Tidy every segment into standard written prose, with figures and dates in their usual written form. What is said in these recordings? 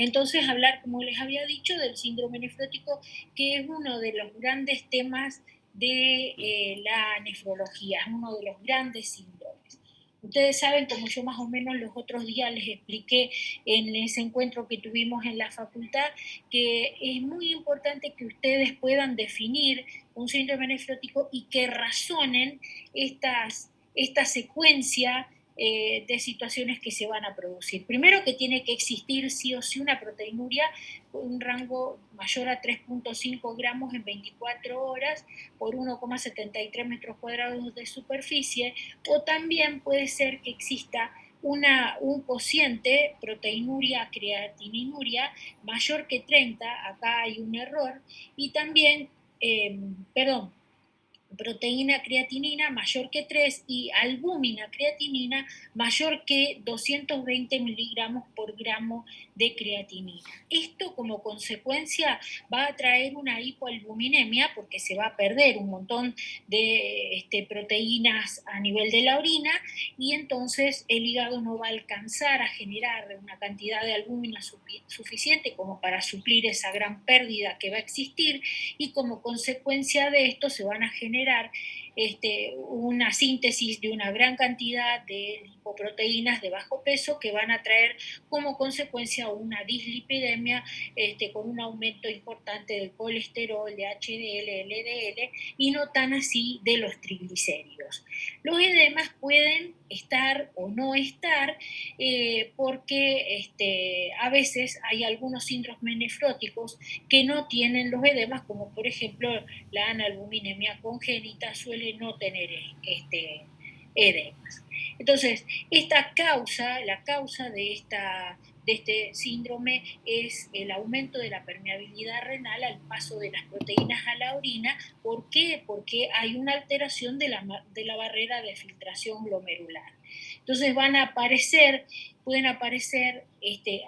entonces hablar, como les había dicho, del síndrome nefrótico, que es uno de los grandes temas de la nefrología, es uno de los grandes síndromes. Ustedes saben, como yo más o menos los otros días les expliqué en ese encuentro que tuvimos en la facultad, que es muy importante que ustedes puedan definir un síndrome nefrótico y que razonen esta secuencia de situaciones que se van a producir. Primero, que tiene que existir sí o sí una proteinuria con un rango mayor a 3,5 gramos en 24 horas por 1,73 metros cuadrados de superficie, o también puede ser que exista un cociente proteinuria creatininuria mayor que 30, acá hay un error, y también, perdón, proteína creatinina mayor que 3 y albúmina creatinina mayor que 220 miligramos por gramo de creatinina. Esto como consecuencia va a traer una hipoalbuminemia porque se va a perder un montón de proteínas a nivel de la orina y entonces el hígado no va a alcanzar a generar una cantidad de albúmina suficiente como para suplir esa gran pérdida que va a existir, y como consecuencia de esto se van a generar una síntesis de una gran cantidad de lipoproteínas de bajo peso que van a traer como consecuencia una dislipidemia, con un aumento importante del colesterol, de HDL, LDL y no tan así de los triglicéridos. Los edemas pueden estar o no estar porque a veces hay algunos síndromes nefróticos que no tienen los edemas, como por ejemplo la analbuminemia congénita suele no tener edemas. Entonces, la causa de este síndrome es el aumento de la permeabilidad renal al paso de las proteínas a la orina. ¿Por qué? Porque hay una alteración de la barrera de filtración glomerular. Entonces pueden aparecer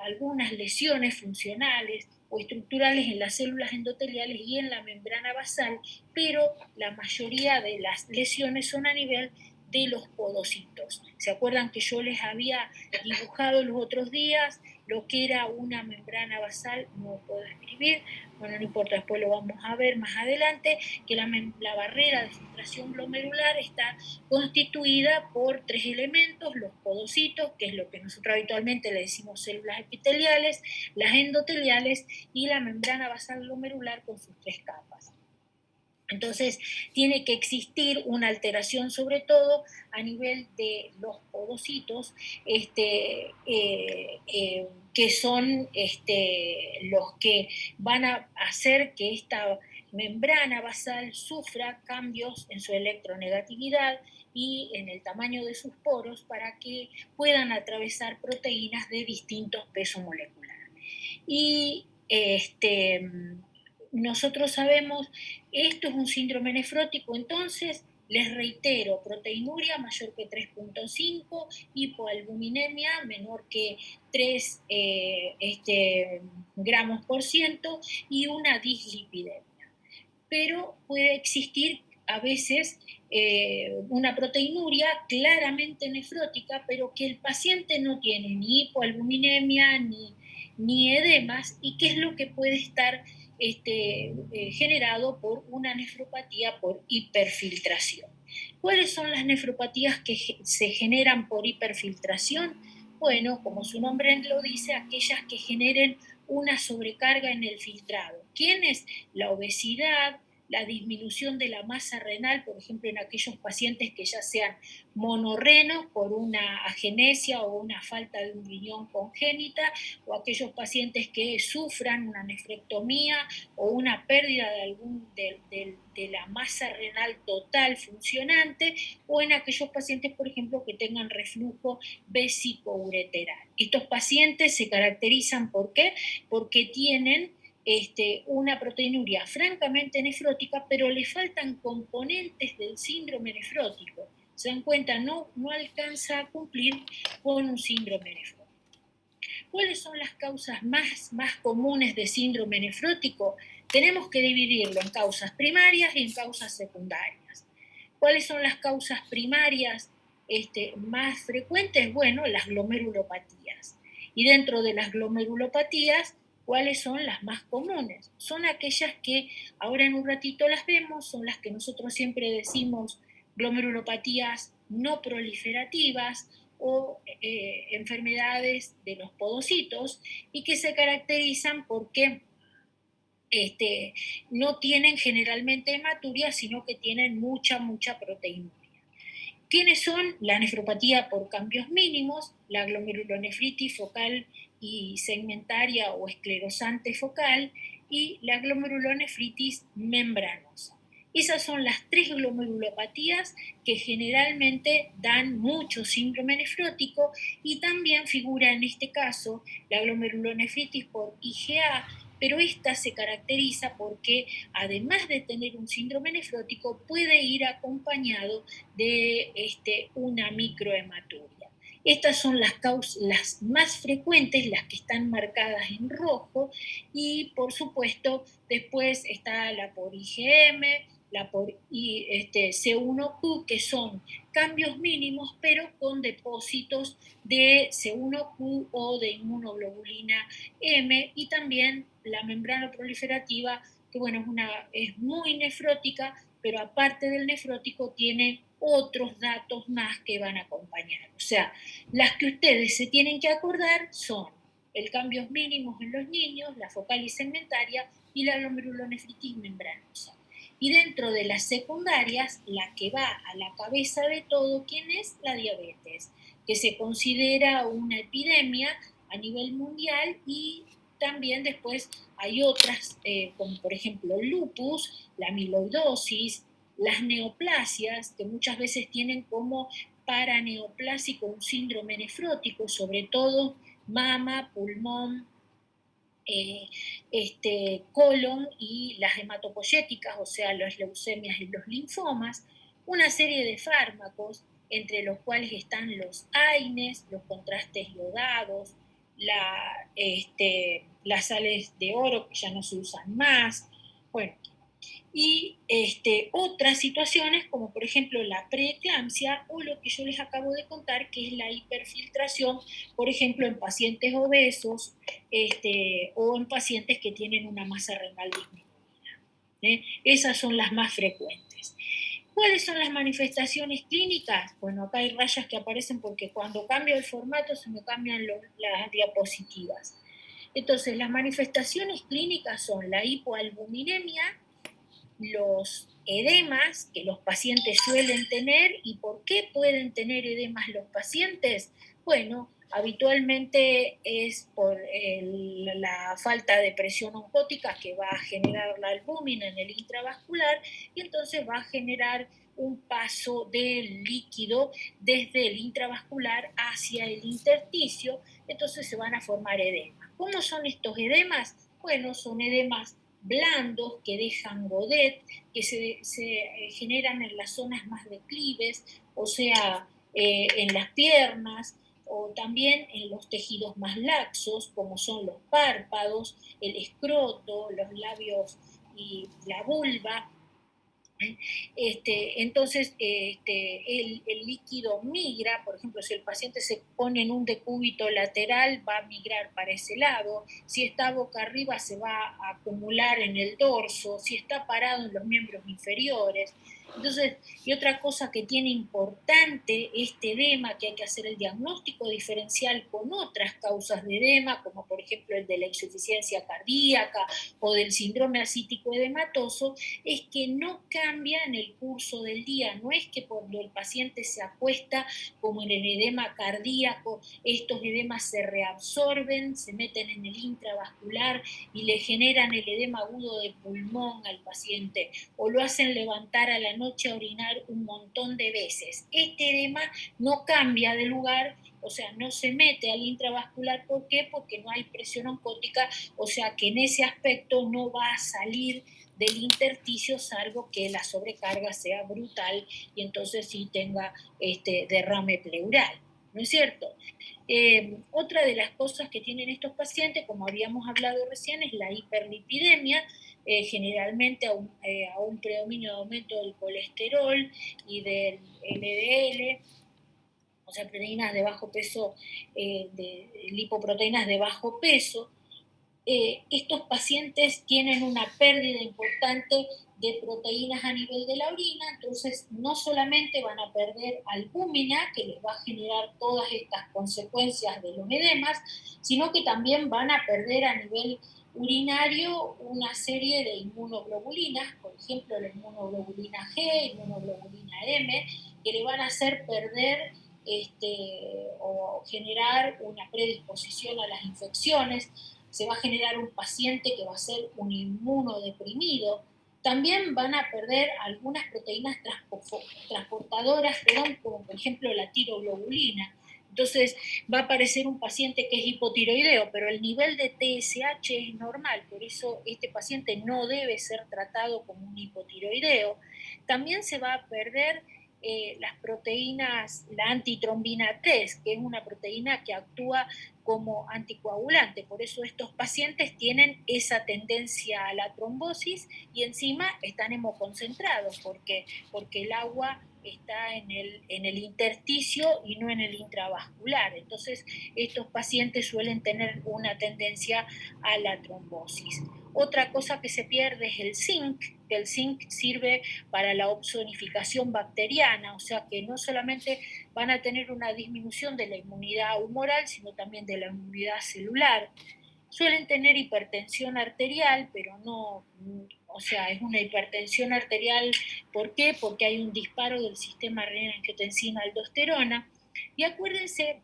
algunas lesiones funcionales o estructurales en las células endoteliales y en la membrana basal, pero la mayoría de las lesiones son a nivel de los podocitos. ¿Se acuerdan que yo les había dibujado los otros días lo que era una membrana basal? No puedo escribir, bueno, no importa, después lo vamos a ver más adelante, que la barrera de filtración glomerular está constituida por tres elementos: los podocitos, que es lo que nosotros habitualmente le decimos células epiteliales, las endoteliales y la membrana basal glomerular con sus tres capas. Entonces, tiene que existir una alteración, sobre todo a nivel de los podocitos, que son los que van a hacer que esta membrana basal sufra cambios en su electronegatividad y en el tamaño de sus poros para que puedan atravesar proteínas de distintos pesos moleculares. Y nosotros sabemos, esto es un síndrome nefrótico, entonces les reitero: proteinuria mayor que 3,5, hipoalbuminemia menor que 3 gramos por ciento y una dislipidemia. Pero puede existir a veces una proteinuria claramente nefrótica, pero que el paciente no tiene ni hipoalbuminemia ni edemas, y que es lo que puede estar generado por una nefropatía por hiperfiltración. ¿Cuáles son las nefropatías que se generan por hiperfiltración? Bueno, como su nombre lo dice, aquellas que generen una sobrecarga en el filtrado. ¿Quiénes? La obesidad, la disminución de la masa renal, por ejemplo, en aquellos pacientes que ya sean monorrenos por una agenesia o una falta de un riñón congénita, o aquellos pacientes que sufran una nefrectomía o una pérdida de la masa renal total funcionante, o en aquellos pacientes, por ejemplo, que tengan reflujo vesicoureteral. Estos pacientes se caracterizan ¿por qué? Porque tienen una proteinuria francamente nefrótica, pero le faltan componentes del síndrome nefrótico. Se dan cuenta, no alcanza a cumplir con un síndrome nefrótico. ¿Cuáles son las causas más comunes de síndrome nefrótico? Tenemos que dividirlo en causas primarias y en causas secundarias. ¿Cuáles son las causas primarias más frecuentes? Bueno, las glomerulopatías. Y dentro de las glomerulopatías, ¿cuáles son las más comunes? Son aquellas que ahora en un ratito las vemos, son las que nosotros siempre decimos glomerulopatías no proliferativas o enfermedades de los podocitos y que se caracterizan porque no tienen generalmente hematuria, sino que tienen mucha proteinuria. ¿Quiénes son? La nefropatía por cambios mínimos, la glomerulonefritis focal y segmentaria o esclerosante focal y la glomerulonefritis membranosa. Esas son las tres glomerulopatías que generalmente dan mucho síndrome nefrótico y también figura en este caso la glomerulonefritis por IgA, pero esta se caracteriza porque además de tener un síndrome nefrótico puede ir acompañado de una microhematuria. Estas son las causas las más frecuentes, las que están marcadas en rojo, y por supuesto después está la por IgM, la por C1Q, que son cambios mínimos pero con depósitos de C1Q o de inmunoglobulina M, y también la membrana proliferativa, que bueno, es muy nefrótica, pero aparte del nefrótico tiene otros datos más que van a acompañar. O sea, las que ustedes se tienen que acordar son el cambios mínimos en los niños, la focal y segmentaria y la glomerulonefritis membranosa. Y dentro de las secundarias, la que va a la cabeza de todo, ¿quién es? La diabetes, que se considera una epidemia a nivel mundial, y también después hay otras, como por ejemplo el lupus, la amiloidosis, las neoplasias, que muchas veces tienen como paraneoplásico un síndrome nefrótico, sobre todo mama, pulmón, colon, y las hematopoyéticas, o sea, las leucemias y los linfomas, una serie de fármacos, entre los cuales están los AINES, los contrastes iodados, las sales de oro que ya no se usan más, bueno, y otras situaciones como por ejemplo la preeclampsia o lo que yo les acabo de contar, que es la hiperfiltración, por ejemplo en pacientes obesos o en pacientes que tienen una masa renal disminuida. Esas son las más frecuentes. ¿Cuáles son las manifestaciones clínicas? Bueno, acá hay rayas que aparecen porque cuando cambio el formato se me cambian las diapositivas. Entonces, las manifestaciones clínicas son la hipoalbuminemia, los edemas que los pacientes suelen tener. ¿Y por qué pueden tener edemas los pacientes? Bueno, habitualmente es por la falta de presión oncótica, que va a generar la albúmina en el intravascular, y entonces va a generar un paso del líquido desde el intravascular hacia el intersticio, entonces se van a formar edemas. ¿Cómo son estos edemas? Bueno, son edemas blandos que dejan godet, que se generan en las zonas más declives, o sea, en las piernas, o también en los tejidos más laxos, como son los párpados, el escroto, los labios y la vulva. Entonces, el líquido migra, por ejemplo, si el paciente se pone en un decúbito lateral, va a migrar para ese lado; si está boca arriba, se va a acumular en el dorso; si está parado, en los miembros inferiores. Entonces, y otra cosa que tiene importante este edema, que hay que hacer el diagnóstico diferencial con otras causas de edema, como por ejemplo el de la insuficiencia cardíaca o del síndrome ascítico edematoso, es que no cambia en el curso del día. No es que cuando el paciente se acuesta, como en el edema cardíaco, estos edemas se reabsorben, se meten en el intravascular y le generan el edema agudo de pulmón al paciente, o lo hacen levantar a la noche a orinar un montón de veces. Este edema no cambia de lugar, o sea, no se mete al intravascular. ¿Por qué? Porque no hay presión oncótica, o sea que en ese aspecto no va a salir del intersticio, salvo que la sobrecarga sea brutal y entonces sí tenga derrame pleural, ¿no es cierto? Otra de las cosas que tienen estos pacientes, como habíamos hablado recién, es la hiperlipidemia, generalmente a un predominio de aumento del colesterol y del LDL, o o sea, proteínas de bajo peso, de lipoproteínas de bajo peso, estos pacientes tienen una pérdida importante de proteínas a nivel de la orina, entonces no solamente van a perder albúmina, que les va a generar todas estas consecuencias de los edemas, sino que también van a perder a nivel urinario una serie de inmunoglobulinas, por ejemplo la inmunoglobulina G, inmunoglobulina M, que le van a hacer perder o generar una predisposición a las infecciones. Se va a generar un paciente que va a ser un inmunodeprimido. También van a perder algunas proteínas transportadoras, perdón, como por ejemplo la tiroglobulina. Entonces va a aparecer un paciente que es hipotiroideo, pero el nivel de TSH es normal, por eso este paciente no debe ser tratado como un hipotiroideo. También se va a perder las proteínas, la antitrombina 3, que es una proteína que actúa como anticoagulante. Por eso estos pacientes tienen esa tendencia a la trombosis y encima están hemoconcentrados, porque el agua está en el intersticio y no en el intravascular. Entonces, estos pacientes suelen tener una tendencia a la trombosis. Otra cosa que se pierde es el zinc, que el zinc sirve para la ozonificación bacteriana, o sea que no solamente van a tener una disminución de la inmunidad humoral, sino también de la inmunidad celular. Suelen tener hipertensión arterial, pero no, o sea, es una hipertensión arterial, ¿por qué? Porque hay un disparo del sistema renina-angiotensina-aldosterona. Y acuérdense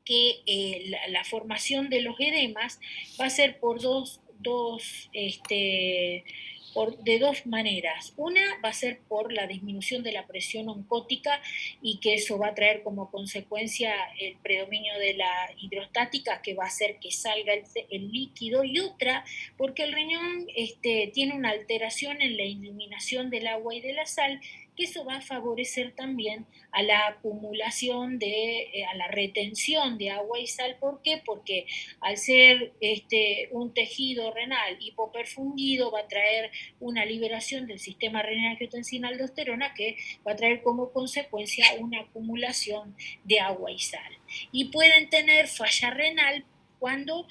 que la formación de los edemas va a ser por de dos maneras. Una va a ser por la disminución de la presión oncótica y que eso va a traer como consecuencia el predominio de la hidrostática, que va a hacer que salga el líquido, y otra porque el riñón tiene una alteración en la eliminación del agua y de la sal, que eso va a favorecer también a la acumulación a la retención de agua y sal. ¿Por qué? Porque al ser un tejido renal hipoperfundido va a traer una liberación del sistema renina-angiotensina-aldosterona que va a traer como consecuencia una acumulación de agua y sal. Y pueden tener falla renal cuando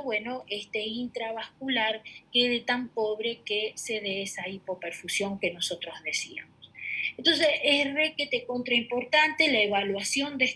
bueno, este intravascular quede tan pobre que se dé esa hipoperfusión que nosotros decíamos. Entonces, es requete contraimportante la evaluación de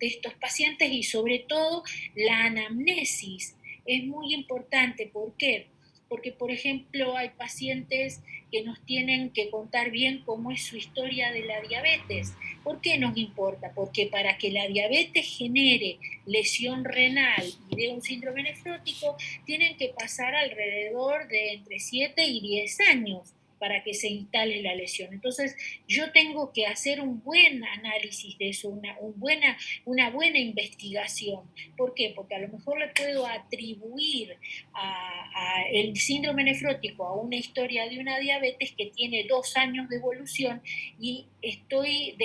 estos pacientes y sobre todo la anamnesis. Es muy importante. ¿Por qué? Porque, por ejemplo, hay pacientes que nos tienen que contar bien cómo es su historia de la diabetes. ¿Por qué nos importa? Porque para que la diabetes genere lesión renal y de un síndrome nefrótico, tienen que pasar alrededor de entre 7 y 10 años para que se instale la lesión. Entonces, yo tengo que hacer un buen análisis de eso, una buena investigación. ¿Por qué? Porque a lo mejor le puedo atribuir a el síndrome nefrótico a una historia de una diabetes que tiene 2 años de evolución, y estoy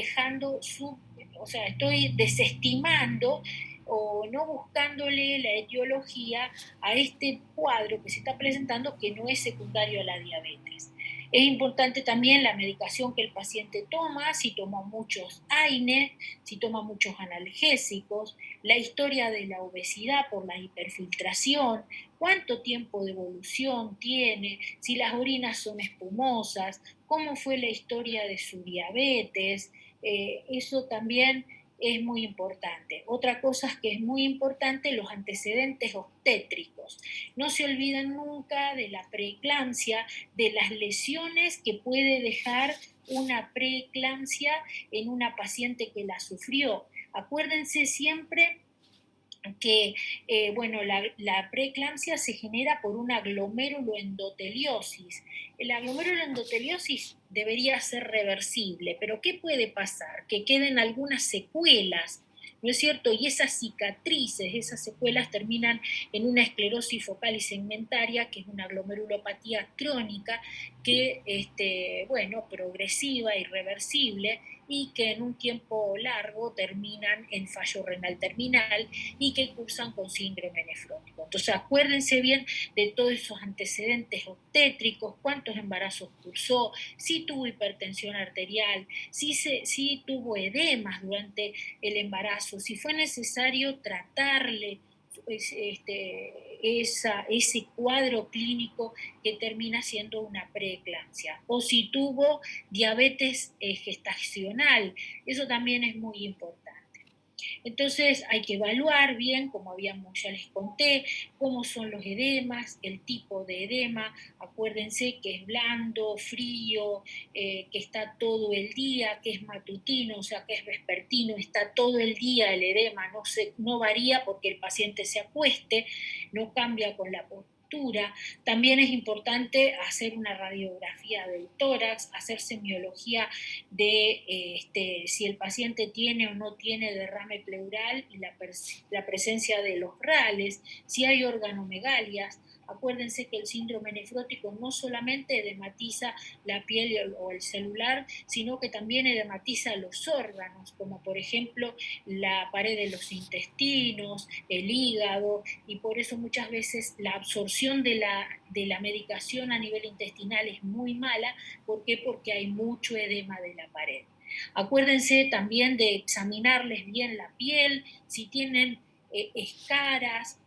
o sea, estoy desestimando o no buscándole la etiología a este cuadro que se está presentando, que no es secundario a la diabetes. Es importante también la medicación que el paciente toma, si toma muchos AINES, si toma muchos analgésicos, la historia de la obesidad por la hiperfiltración, cuánto tiempo de evolución tiene, si las orinas son espumosas, cómo fue la historia de su diabetes. Eso también es muy importante. Otra cosa es que es muy importante los antecedentes obstétricos. No se olviden nunca de la preeclampsia, de las lesiones que puede dejar una preeclampsia en una paciente que la sufrió. Acuérdense siempre que bueno, la preeclampsia se genera por una glomeruloendoteliosis. La glomeruloendoteliosis debería ser reversible, pero ¿qué puede pasar? Que queden algunas secuelas, ¿no es cierto? Y esas cicatrices, esas secuelas terminan en una esclerosis focal y segmentaria, que es una glomerulopatía crónica, que, bueno, progresiva, irreversible, y que en un tiempo largo terminan en fallo renal terminal y que cursan con síndrome nefrótico. Entonces acuérdense bien de todos esos antecedentes obstétricos, cuántos embarazos cursó, si tuvo hipertensión arterial, si tuvo edemas durante el embarazo, si fue necesario tratarle ese cuadro clínico que termina siendo una preeclampsia, o si tuvo diabetes gestacional, eso también es muy importante. Entonces hay que evaluar bien, como ya les conté, cómo son los edemas, el tipo de edema. Acuérdense que es blando, frío, que está todo el día, que es matutino, o sea, que es vespertino, está todo el día el edema, no varía porque el paciente se acueste, no cambia con la postura. También es importante hacer una radiografía del tórax, hacer semiología de si el paciente tiene o no tiene derrame pleural y la presencia de los rales, si hay organomegalias. Acuérdense que el síndrome nefrótico no solamente edematiza la piel o el celular, sino que también edematiza los órganos, como por ejemplo la pared de los intestinos, el hígado, y por eso muchas veces la absorción de la medicación a nivel intestinal es muy mala. ¿Por qué? Porque hay mucho edema de la pared. Acuérdense también de examinarles bien la piel, si tienen escaras,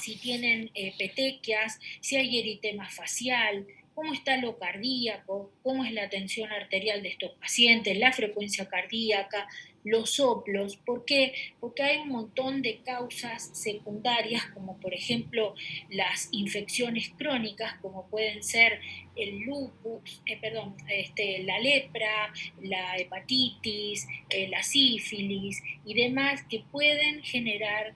si tienen petequias, si hay eritema facial, cómo está lo cardíaco, cómo es la tensión arterial de estos pacientes, la frecuencia cardíaca, los soplos. ¿Por qué? Porque hay un montón de causas secundarias, como por ejemplo las infecciones crónicas, como pueden ser el lupus, la lepra, la hepatitis, la sífilis y demás, que pueden generar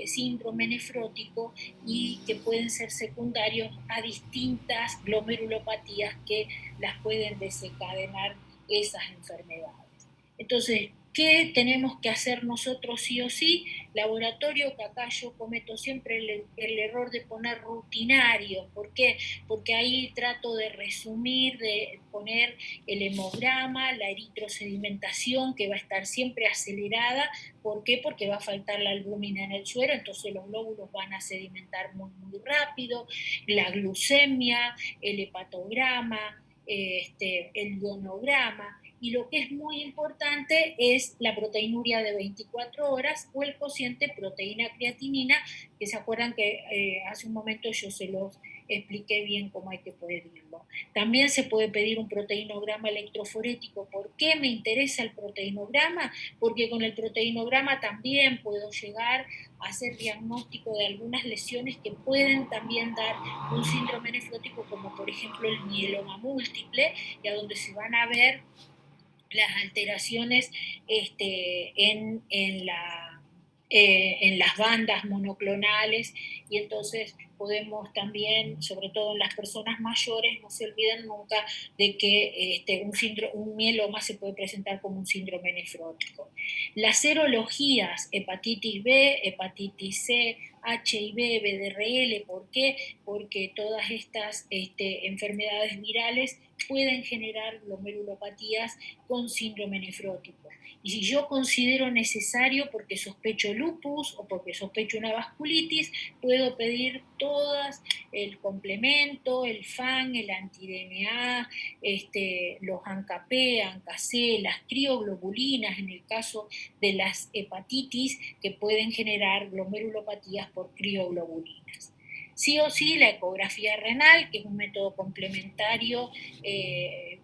síndrome nefrótico y que pueden ser secundarios a distintas glomerulopatías que las pueden desencadenar esas enfermedades. Entonces, ¿qué tenemos que hacer nosotros sí o sí? Laboratorio, que acá yo cometo siempre el error de poner rutinario. ¿Por qué? Porque ahí trato de resumir, de poner el hemograma, la eritrosedimentación, que va a estar siempre acelerada. ¿Por qué? Porque va a faltar la albúmina en el suero, entonces los glóbulos van a sedimentar muy, muy rápido, la glucemia, el hepatograma, el ionograma, y lo que es muy importante es la proteinuria de 24 horas o el cociente proteína-creatinina, que se acuerdan que hace un momento yo se los expliqué bien cómo hay que pedirlo. También se puede pedir un proteinograma electroforético. ¿Por qué me interesa el proteinograma? Porque con el proteinograma también puedo llegar a hacer diagnóstico de algunas lesiones que pueden también dar un síndrome nefrótico, como por ejemplo el mieloma múltiple, y a donde se van a ver las alteraciones en las bandas monoclonales, y entonces podemos también, sobre todo en las personas mayores, no se olviden nunca de que un mieloma se puede presentar como un síndrome nefrótico. Las serologías, hepatitis B, hepatitis C, HIV, BDRL, ¿por qué? Porque todas estas enfermedades virales pueden generar glomerulopatías con síndrome nefrótico. Y si yo considero necesario, porque sospecho lupus o porque sospecho una vasculitis, puedo pedir todas, el complemento, el FAN, el anti-DNA, los ANCA-P, ANCA-C, las crioglobulinas en el caso de las hepatitis, que pueden generar glomerulopatías por crioglobulinas. Sí o sí, la ecografía renal, que es un método complementario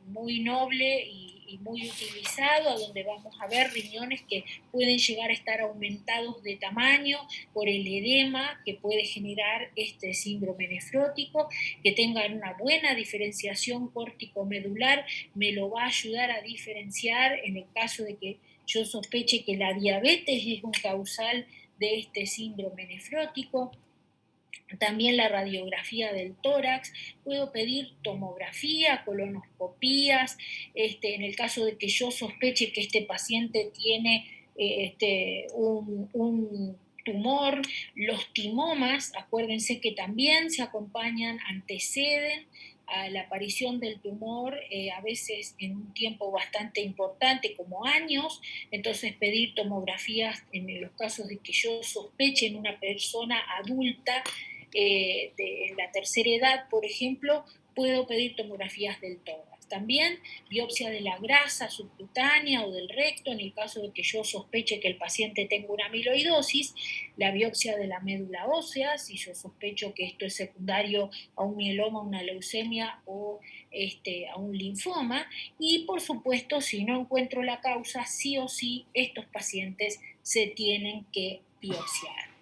muy noble y muy utilizado, a donde vamos a ver riñones que pueden llegar a estar aumentados de tamaño por el edema que puede generar este síndrome nefrótico, que tengan una buena diferenciación córtico-medular, me lo va a ayudar a diferenciar en el caso de que yo sospeche que la diabetes es un causal de este síndrome nefrótico. También la radiografía del tórax, puedo pedir tomografía, colonoscopías, en el caso de que yo sospeche que este paciente tiene un tumor. Los timomas, acuérdense que también se acompañan, anteceden a la aparición del tumor, a veces en un tiempo bastante importante, como años. Entonces pedir tomografías en los casos de que yo sospeche en una persona adulta de la tercera edad, por ejemplo, puedo pedir tomografías del tórax. También biopsia de la grasa subcutánea o del recto, en el caso de que yo sospeche que el paciente tenga una amiloidosis, la biopsia de la médula ósea, si yo sospecho que esto es secundario a un mieloma, una leucemia o a un linfoma, y por supuesto, si no encuentro la causa, sí o sí estos pacientes se tienen que biopsiar.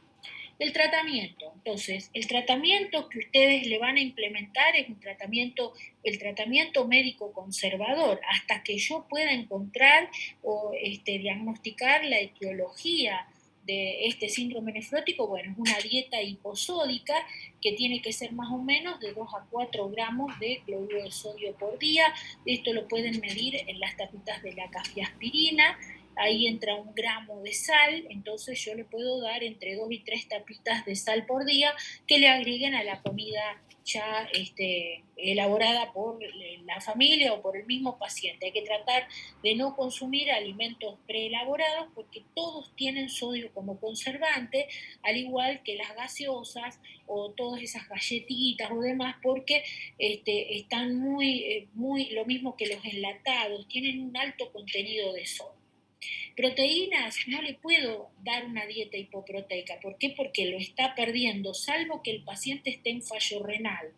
El tratamiento. Entonces, el tratamiento que ustedes le van a implementar es el tratamiento médico conservador, hasta que yo pueda encontrar o diagnosticar la etiología de este síndrome nefrótico. Bueno, es una dieta hiposódica que tiene que ser más o menos de 2 a 4 gramos de cloruro de sodio por día. Esto lo pueden medir en las tapitas de la cafeaspirina. Ahí entra 1 gramo de sal, entonces yo le puedo dar entre 2 y 3 tapitas de sal por día que le agreguen a la comida ya elaborada por la familia o por el mismo paciente. Hay que tratar de no consumir alimentos preelaborados porque todos tienen sodio como conservante, al igual que las gaseosas o todas esas galletitas o demás, porque están muy, lo mismo que los enlatados, tienen un alto contenido de sodio. Proteínas, no le puedo dar una dieta hipoproteica. ¿Por qué? Porque lo está perdiendo, salvo que el paciente esté en fallo renal.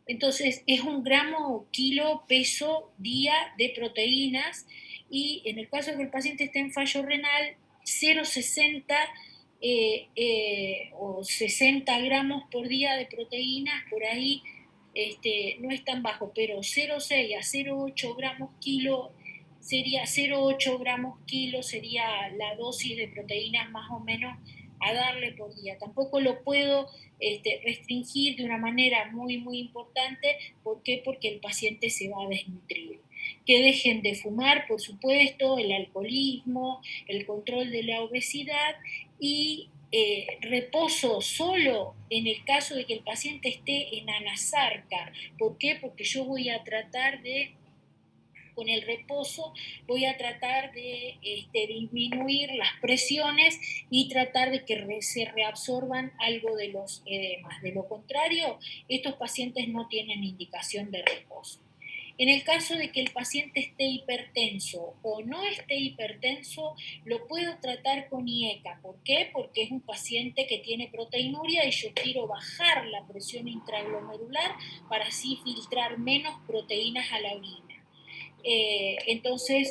Entonces, es 1 gramo, kilo, peso, día de proteínas, y en el caso de que el paciente esté en fallo renal, 0,60 o 60 gramos por día de proteínas, por ahí no es tan bajo, pero 0,6 a 0,8 gramos kilo sería 0,8 gramos kilo, sería la dosis de proteínas más o menos a darle por día. Tampoco lo puedo restringir de una manera muy importante. ¿Por qué? Porque el paciente se va a desnutrir. Que dejen de fumar, por supuesto, el alcoholismo, el control de la obesidad y reposo solo en el caso de que el paciente esté en anasarca. ¿Por qué? Porque yo voy a tratar de con el reposo voy a tratar de disminuir las presiones y tratar de que se reabsorban algo de los edemas. De lo contrario, estos pacientes no tienen indicación de reposo. En el caso de que el paciente esté hipertenso o no esté hipertenso, lo puedo tratar con IECA. ¿Por qué? Porque es un paciente que tiene proteinuria y yo quiero bajar la presión intraglomerular para así filtrar menos proteínas a la orina. Entonces,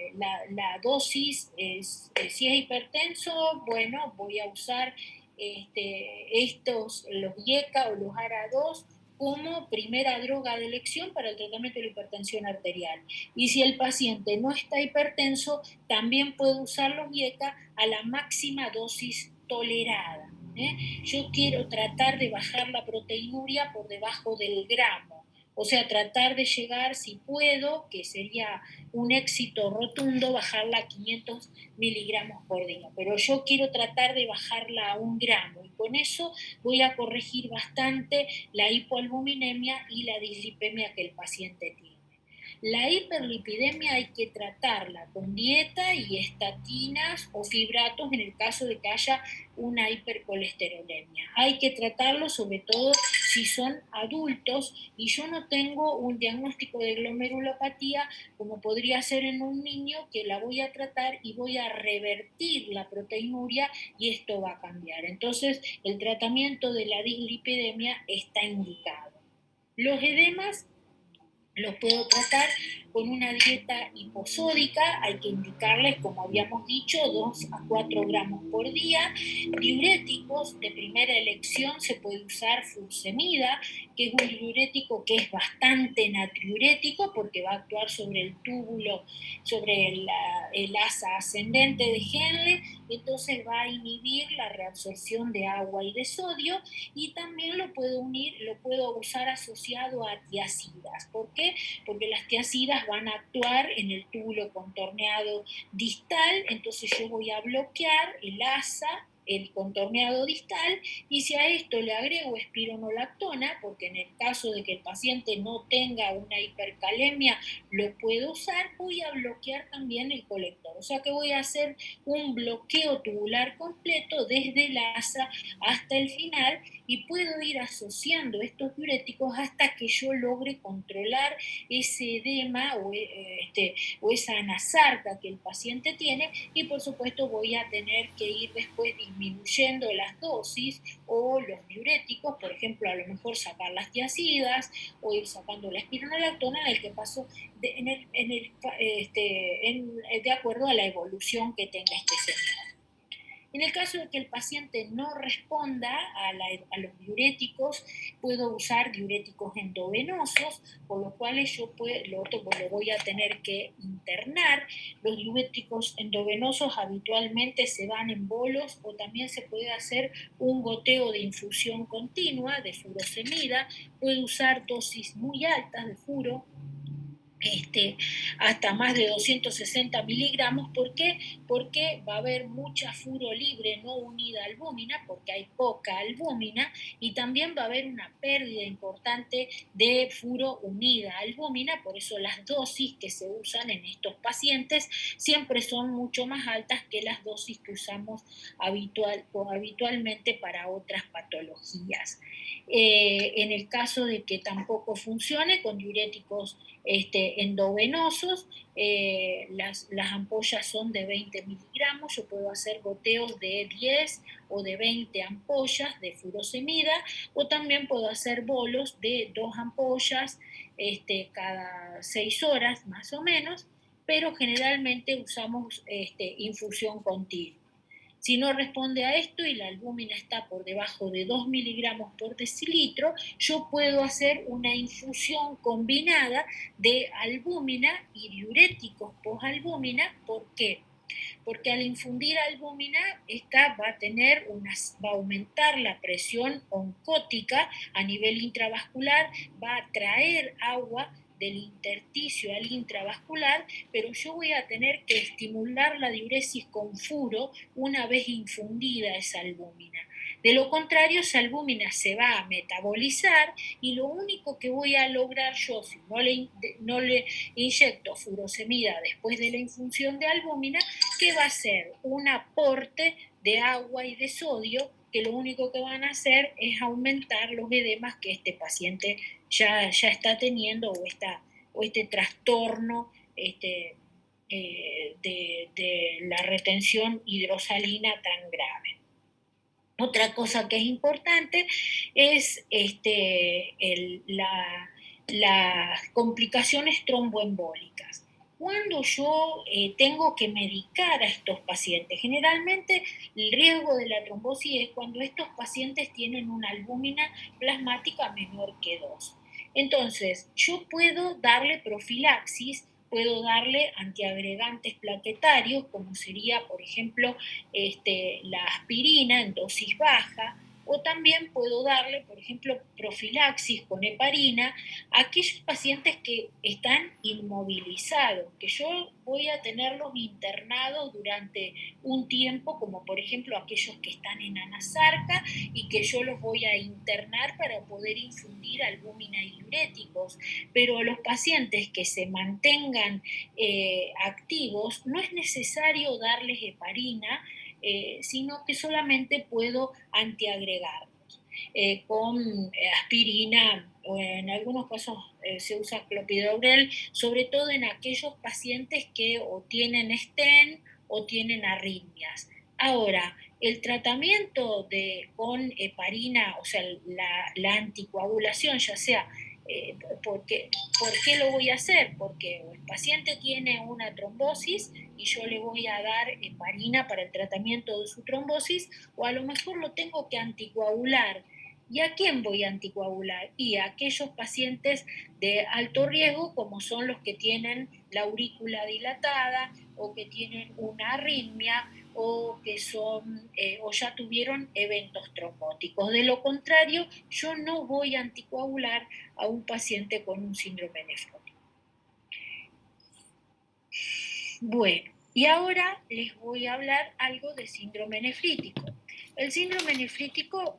la dosis si es hipertenso, bueno, voy a usar los IECA o los ARA2 como primera droga de elección para el tratamiento de la hipertensión arterial. Y si el paciente no está hipertenso, también puedo usar los IECA a la máxima dosis tolerada. Yo quiero tratar de bajar la proteinuria por debajo del gramo. O sea, tratar de llegar, si puedo, que sería un éxito rotundo, bajarla a 500 miligramos por día. Pero yo quiero tratar de bajarla a 1 gramo y con eso voy a corregir bastante la hipoalbuminemia y la dislipemia que el paciente tiene. La hiperlipidemia hay que tratarla con dieta y estatinas o fibratos en el caso de que haya una hipercolesterolemia. Hay que tratarlo sobre todo si son adultos y yo no tengo un diagnóstico de glomerulopatía como podría ser en un niño, que la voy a tratar y voy a revertir la proteinuria y esto va a cambiar. Entonces el tratamiento de la dislipidemia está indicado. Los edemas los puedo tratar con una dieta hiposódica, hay que indicarles, como habíamos dicho, 2 a 4 gramos por día. Diuréticos de primera elección se puede usar furosemida, que es un diurético que es bastante natriurético porque va a actuar sobre el túbulo, sobre el asa ascendente de Henle, entonces va a inhibir la reabsorción de agua y de sodio, y también lo puedo usar asociado a tiacidas. ¿Por qué? Porque las tiacidas van a actuar en el túbulo contorneado distal, entonces yo voy a bloquear el asa el contorneado distal, y si a esto le agrego espironolactona, porque en el caso de que el paciente no tenga una hipercalemia, lo puedo usar, voy a bloquear también el colector. O sea que voy a hacer un bloqueo tubular completo desde el asa hasta el final, y puedo ir asociando estos diuréticos hasta que yo logre controlar ese edema o esa anasarca que el paciente tiene, y por supuesto voy a tener que ir después disminuyendo las dosis o los diuréticos, por ejemplo, a lo mejor sacar las tiazidas o ir sacando la espironolactona en el que paso de acuerdo a la evolución que tenga este señor. En el caso de que el paciente no responda a los diuréticos, puedo usar diuréticos endovenosos, por lo cual lo voy a tener que internar. Los diuréticos endovenosos habitualmente se dan en bolos, o también se puede hacer un goteo de infusión continua de furosemida. Puedo usar dosis muy altas de furo, hasta más de 260 miligramos. ¿Por qué? Porque va a haber mucha furo libre no unida albúmina, porque hay poca albúmina, y también va a haber una pérdida importante de furo unida albúmina. Por eso las dosis que se usan en estos pacientes siempre son mucho más altas que las dosis que usamos habitualmente para otras patologías. En el caso de que tampoco funcione con diuréticos endovenosos, las ampollas son de 20 miligramos, yo puedo hacer goteos de 10 o de 20 ampollas de furosemida, o también puedo hacer bolos de 2 ampollas cada 6 horas más o menos, pero generalmente usamos infusión continua. Si no responde a esto y la albúmina está por debajo de 2 miligramos por decilitro, yo puedo hacer una infusión combinada de albúmina y diuréticos posalbúmina. ¿Por qué? Porque al infundir albúmina, esta va a aumentar la presión oncótica a nivel intravascular, va a traer agua del intersticio al intravascular, pero yo voy a tener que estimular la diuresis con furo una vez infundida esa albúmina. De lo contrario, esa albúmina se va a metabolizar, y lo único que voy a lograr yo, si no le inyecto furosemida después de la infunción de albúmina, que va a ser un aporte de agua y de sodio, que lo único que van a hacer es aumentar los edemas que este paciente ya está teniendo, o este trastorno de la retención hidrosalina tan grave. Otra cosa que es importante es las complicaciones tromboembólicas. Cuando yo tengo que medicar a estos pacientes, generalmente el riesgo de la trombosis es cuando estos pacientes tienen una albúmina plasmática menor que 2. Entonces, yo puedo darle profilaxis, puedo darle antiagregantes plaquetarios, como sería, por ejemplo, la aspirina en dosis baja, o también puedo darle, por ejemplo, profilaxis con heparina a aquellos pacientes que están inmovilizados, que yo voy a tenerlos internados durante un tiempo, como por ejemplo aquellos que están en anasarca, y que yo los voy a internar para poder infundir albúmina y diuréticos. Pero los pacientes que se mantengan activos, no es necesario darles heparina, sino que solamente puedo antiagregarlos con aspirina, o en algunos casos se usa clopidogrel, sobre todo en aquellos pacientes que o tienen stent o tienen arritmias. Ahora, el tratamiento con heparina, o sea, la anticoagulación, ya sea ¿por qué lo voy a hacer? Porque el paciente tiene una trombosis y yo le voy a dar heparina para el tratamiento de su trombosis, o a lo mejor lo tengo que anticoagular. ¿Y a quién voy a anticoagular? Y a aquellos pacientes de alto riesgo, como son los que tienen la aurícula dilatada, o que tienen una arritmia, o que o ya tuvieron eventos trombóticos. De lo contrario, yo no voy a anticoagular a un paciente con un síndrome nefrótico. Bueno, y ahora les voy a hablar algo de síndrome nefrítico. El síndrome nefrítico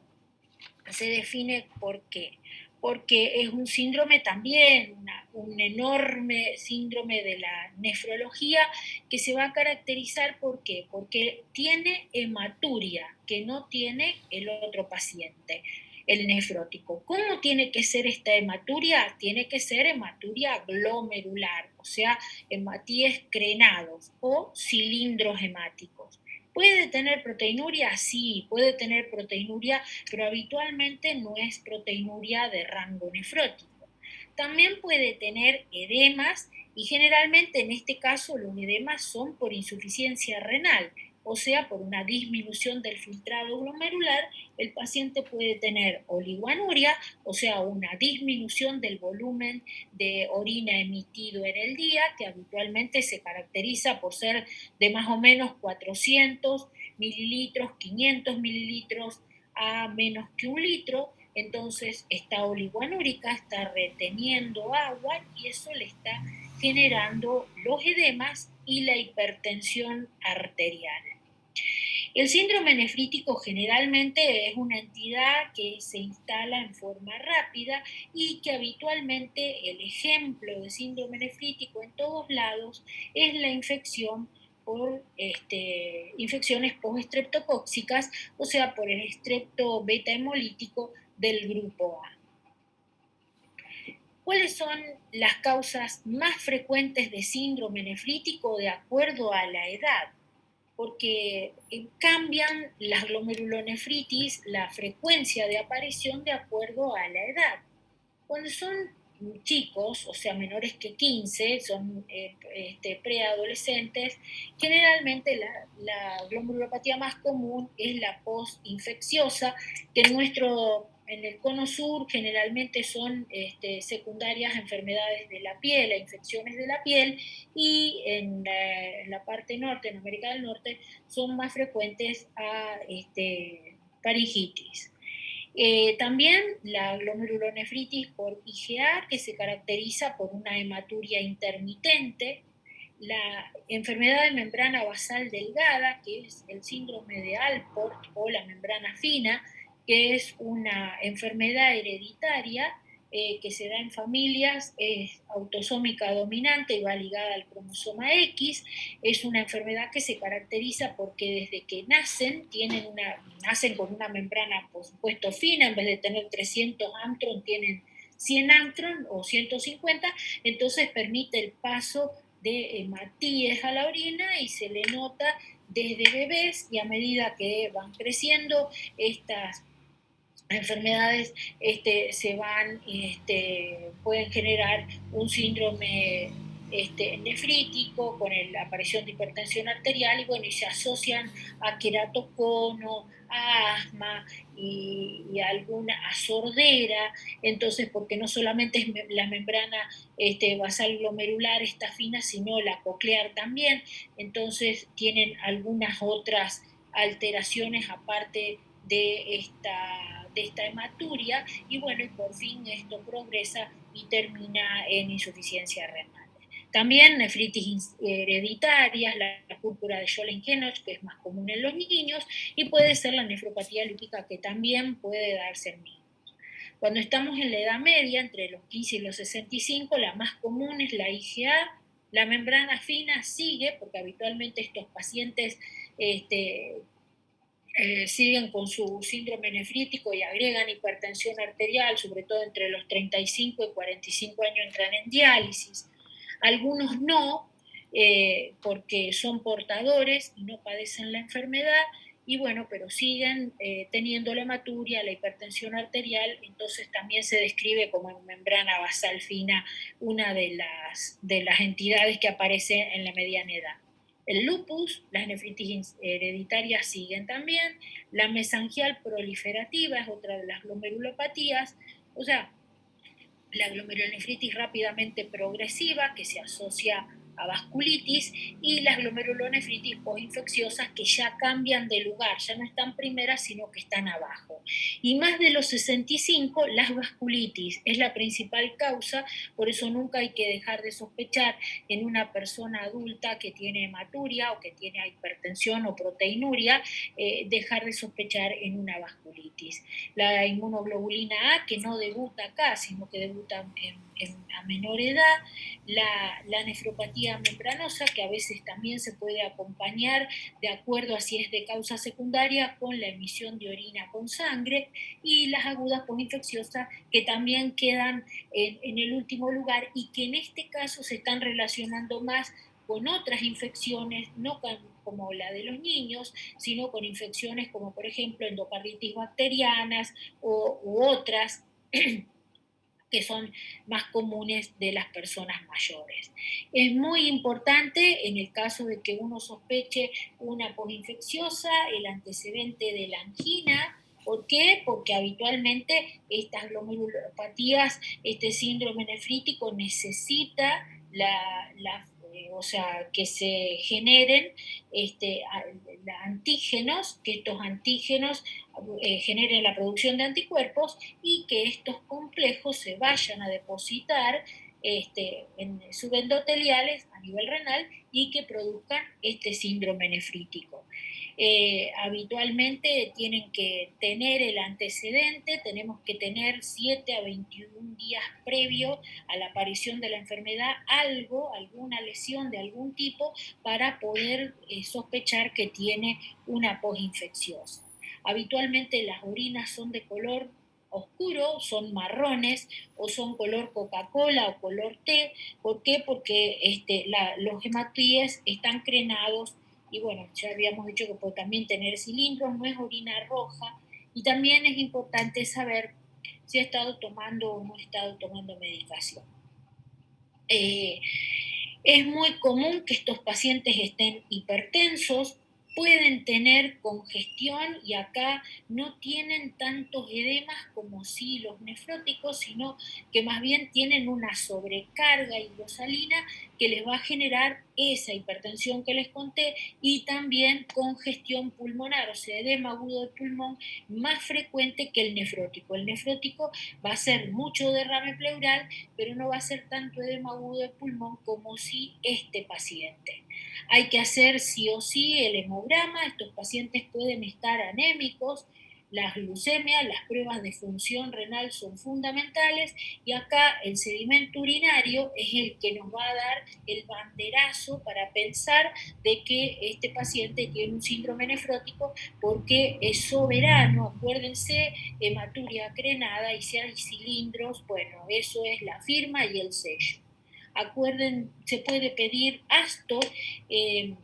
se define por qué. Porque es un síndrome también, un enorme síndrome de la nefrología que se va a caracterizar ¿por qué? Porque tiene hematuria que no tiene el otro paciente, el nefrótico. ¿Cómo tiene que ser esta hematuria? Tiene que ser hematuria glomerular, o sea, hematíes crenados o cilindros hemáticos. ¿Puede tener proteinuria? Sí, puede tener proteinuria, pero habitualmente no es proteinuria de rango nefrótico. También puede tener edemas y generalmente en este caso los edemas son por insuficiencia renal, o sea, por una disminución del filtrado glomerular, el paciente puede tener oliguanuria, o sea, una disminución del volumen de orina emitido en el día, que habitualmente se caracteriza por ser de más o menos 400 mililitros, 500 mililitros a menos que un litro, entonces está oliguanúrica, está reteniendo agua y eso le está generando los edemas y la hipertensión arterial. El síndrome nefrítico generalmente es una entidad que se instala en forma rápida y que habitualmente el ejemplo de síndrome nefrítico en todos lados es la infección por infecciones postestreptocóxicas, o sea, por el estrepto beta hemolítico del grupo A. ¿Cuáles son las causas más frecuentes de síndrome nefrítico de acuerdo a la edad? Porque cambian las glomerulonefritis, la frecuencia de aparición de acuerdo a la edad. Cuando son chicos, o sea, menores que 15, son preadolescentes, generalmente la glomurulopatía más común es la postinfecciosa, que en el cono sur generalmente son secundarias a enfermedades de la piel, a infecciones de la piel, y en la parte norte, en América del Norte, son más frecuentes a faringitis. También la glomerulonefritis por IgA, que se caracteriza por una hematuria intermitente, la enfermedad de membrana basal delgada, que es el síndrome de Alport o la membrana fina, que es una enfermedad hereditaria que se da en familias, es autosómica dominante y va ligada al cromosoma X. Es una enfermedad que se caracteriza porque desde que nacen nacen con una membrana, por supuesto, fina, en vez de tener 300 angstrom, tienen 100 angstrom o 150, entonces permite el paso de hematíes a la orina y se le nota desde bebés, y a medida que van creciendo estas enfermedades pueden generar un síndrome nefrítico con la aparición de hipertensión arterial y bueno, y se asocian a queratocono, a asma y alguna a sordera. Entonces, porque no solamente es la membrana basal glomerular está fina, sino la coclear también, entonces tienen algunas otras alteraciones aparte de esta hematuria, y bueno, y por fin esto progresa y termina en insuficiencia renal. También nefritis hereditarias, la púrpura de Scholen-Henoch, que es más común en los niños, y puede ser la nefropatía lípica, que también puede darse en niños. Cuando estamos en la edad media, entre los 15 y los 65, la más común es la IgA. La membrana fina sigue, porque habitualmente estos pacientes siguen con su síndrome nefrítico y agregan hipertensión arterial, sobre todo entre los 35 y 45 años entran en diálisis. Algunos no, porque son portadores y no padecen la enfermedad, y bueno, pero siguen teniendo la hematuria, la hipertensión arterial, entonces también se describe como en membrana basal fina una de las entidades que aparece en la mediana edad. El lupus, las nefritis hereditarias siguen también, la mesangial proliferativa es otra de las glomerulopatías, o sea, la glomerulonefritis rápidamente progresiva que se asocia a vasculitis, y las glomerulonefritis postinfecciosas que ya cambian de lugar, ya no están primeras, sino que están abajo. Y más de los 65, las vasculitis es la principal causa, por eso nunca hay que dejar de sospechar en una persona adulta que tiene hematuria o que tiene hipertensión o proteinuria, dejar de sospechar en una vasculitis. La inmunoglobulina A, que no debuta acá, sino que debuta a menor edad, la nefropatía membranosa, que a veces también se puede acompañar de acuerdo a si es de causa secundaria con la emisión de orina con sangre, y las agudas postinfecciosas, que también quedan en el último lugar y que en este caso se están relacionando más con otras infecciones, no como la de los niños, sino con infecciones como por ejemplo endocarditis bacterianas u otras que son más comunes de las personas mayores. Es muy importante en el caso de que uno sospeche una postinfecciosa el antecedente de la angina. ¿Por qué? Porque habitualmente estas glomerulopatías, este síndrome nefrítico necesita o sea, que se generen antígenos, que estos antígenos generen la producción de anticuerpos y que estos complejos se vayan a depositar en subendoteliales a nivel renal y que produzcan este síndrome nefrítico. Habitualmente tienen que tener el antecedente, tenemos que tener 7 a 21 días previo a la aparición de la enfermedad, alguna lesión de algún tipo para poder sospechar que tiene una postinfecciosa. Habitualmente las orinas son de color oscuro, son marrones o son color Coca-Cola o color té. ¿Por qué? Porque los hematíes están crenados y bueno, ya habíamos dicho que puede también tener cilindros, no es orina roja, y también es importante saber si ha estado tomando o no ha estado tomando medicación. Eh, es muy común que estos pacientes estén hipertensos, pueden tener congestión y acá no tienen tantos edemas como sí los nefróticos, sino que más bien tienen una sobrecarga hidrosalina que les va a generar esa hipertensión que les conté y también congestión pulmonar, o sea, edema agudo de pulmón más frecuente que el nefrótico. El nefrótico va a ser mucho derrame pleural, pero no va a ser tanto edema agudo de pulmón como si este paciente. Hay que hacer sí o sí el hemograma, estos pacientes pueden estar anémicos, las glucemias, las pruebas de función renal son fundamentales y acá el sedimento urinario es el que nos va a dar el banderazo para pensar de que este paciente tiene un síndrome nefrótico porque es soberano, acuérdense, hematuria crenada y si hay cilindros, bueno, eso es la firma y el sello. Acuerden, se puede pedir ASTO, eh,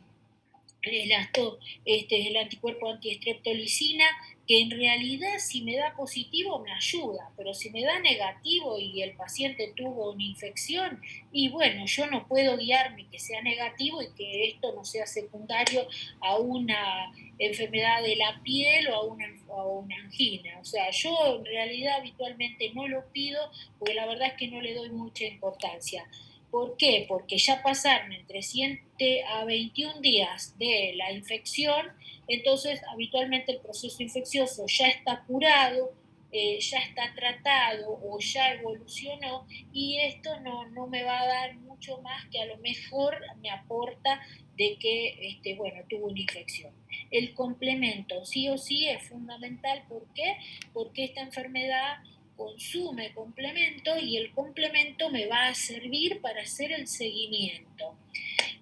el ASTO, es el anticuerpo antiestreptolicina, que en realidad si me da positivo me ayuda, pero si me da negativo y el paciente tuvo una infección, y bueno, yo no puedo guiarme que sea negativo y que esto no sea secundario a una enfermedad de la piel o a una angina. O sea, yo en realidad habitualmente no lo pido porque la verdad es que no le doy mucha importancia. ¿Por qué? Porque ya pasaron entre 7 a 21 días de la infección, entonces habitualmente el proceso infeccioso ya está curado, ya está tratado o ya evolucionó y esto no me va a dar mucho más que a lo mejor me aporta de que, bueno, tuvo una infección. El complemento sí o sí es fundamental. ¿Por qué? Porque esta enfermedad consume complemento y el complemento me va a servir para hacer el seguimiento.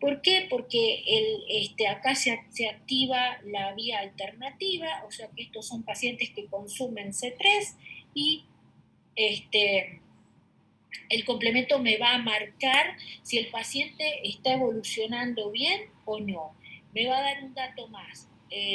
¿Por qué? Porque acá se activa la vía alternativa, o sea que estos son pacientes que consumen C3 y el complemento me va a marcar si el paciente está evolucionando bien o no. Me va a dar un dato más.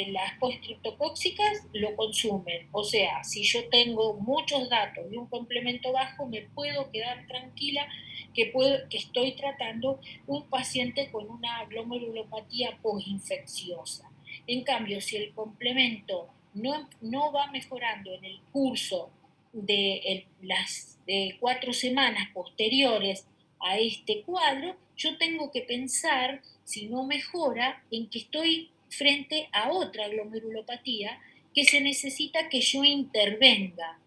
Las postreptocóxicas lo consumen. O sea, si yo tengo muchos datos de un complemento bajo, me puedo quedar tranquila que estoy tratando un paciente con una glomerulopatía postinfecciosa. En cambio, si el complemento no va mejorando en el curso de las 4 semanas posteriores a este cuadro, yo tengo que pensar, si no mejora, en que estoy frente a otra glomerulopatía que se necesita que yo intervenga,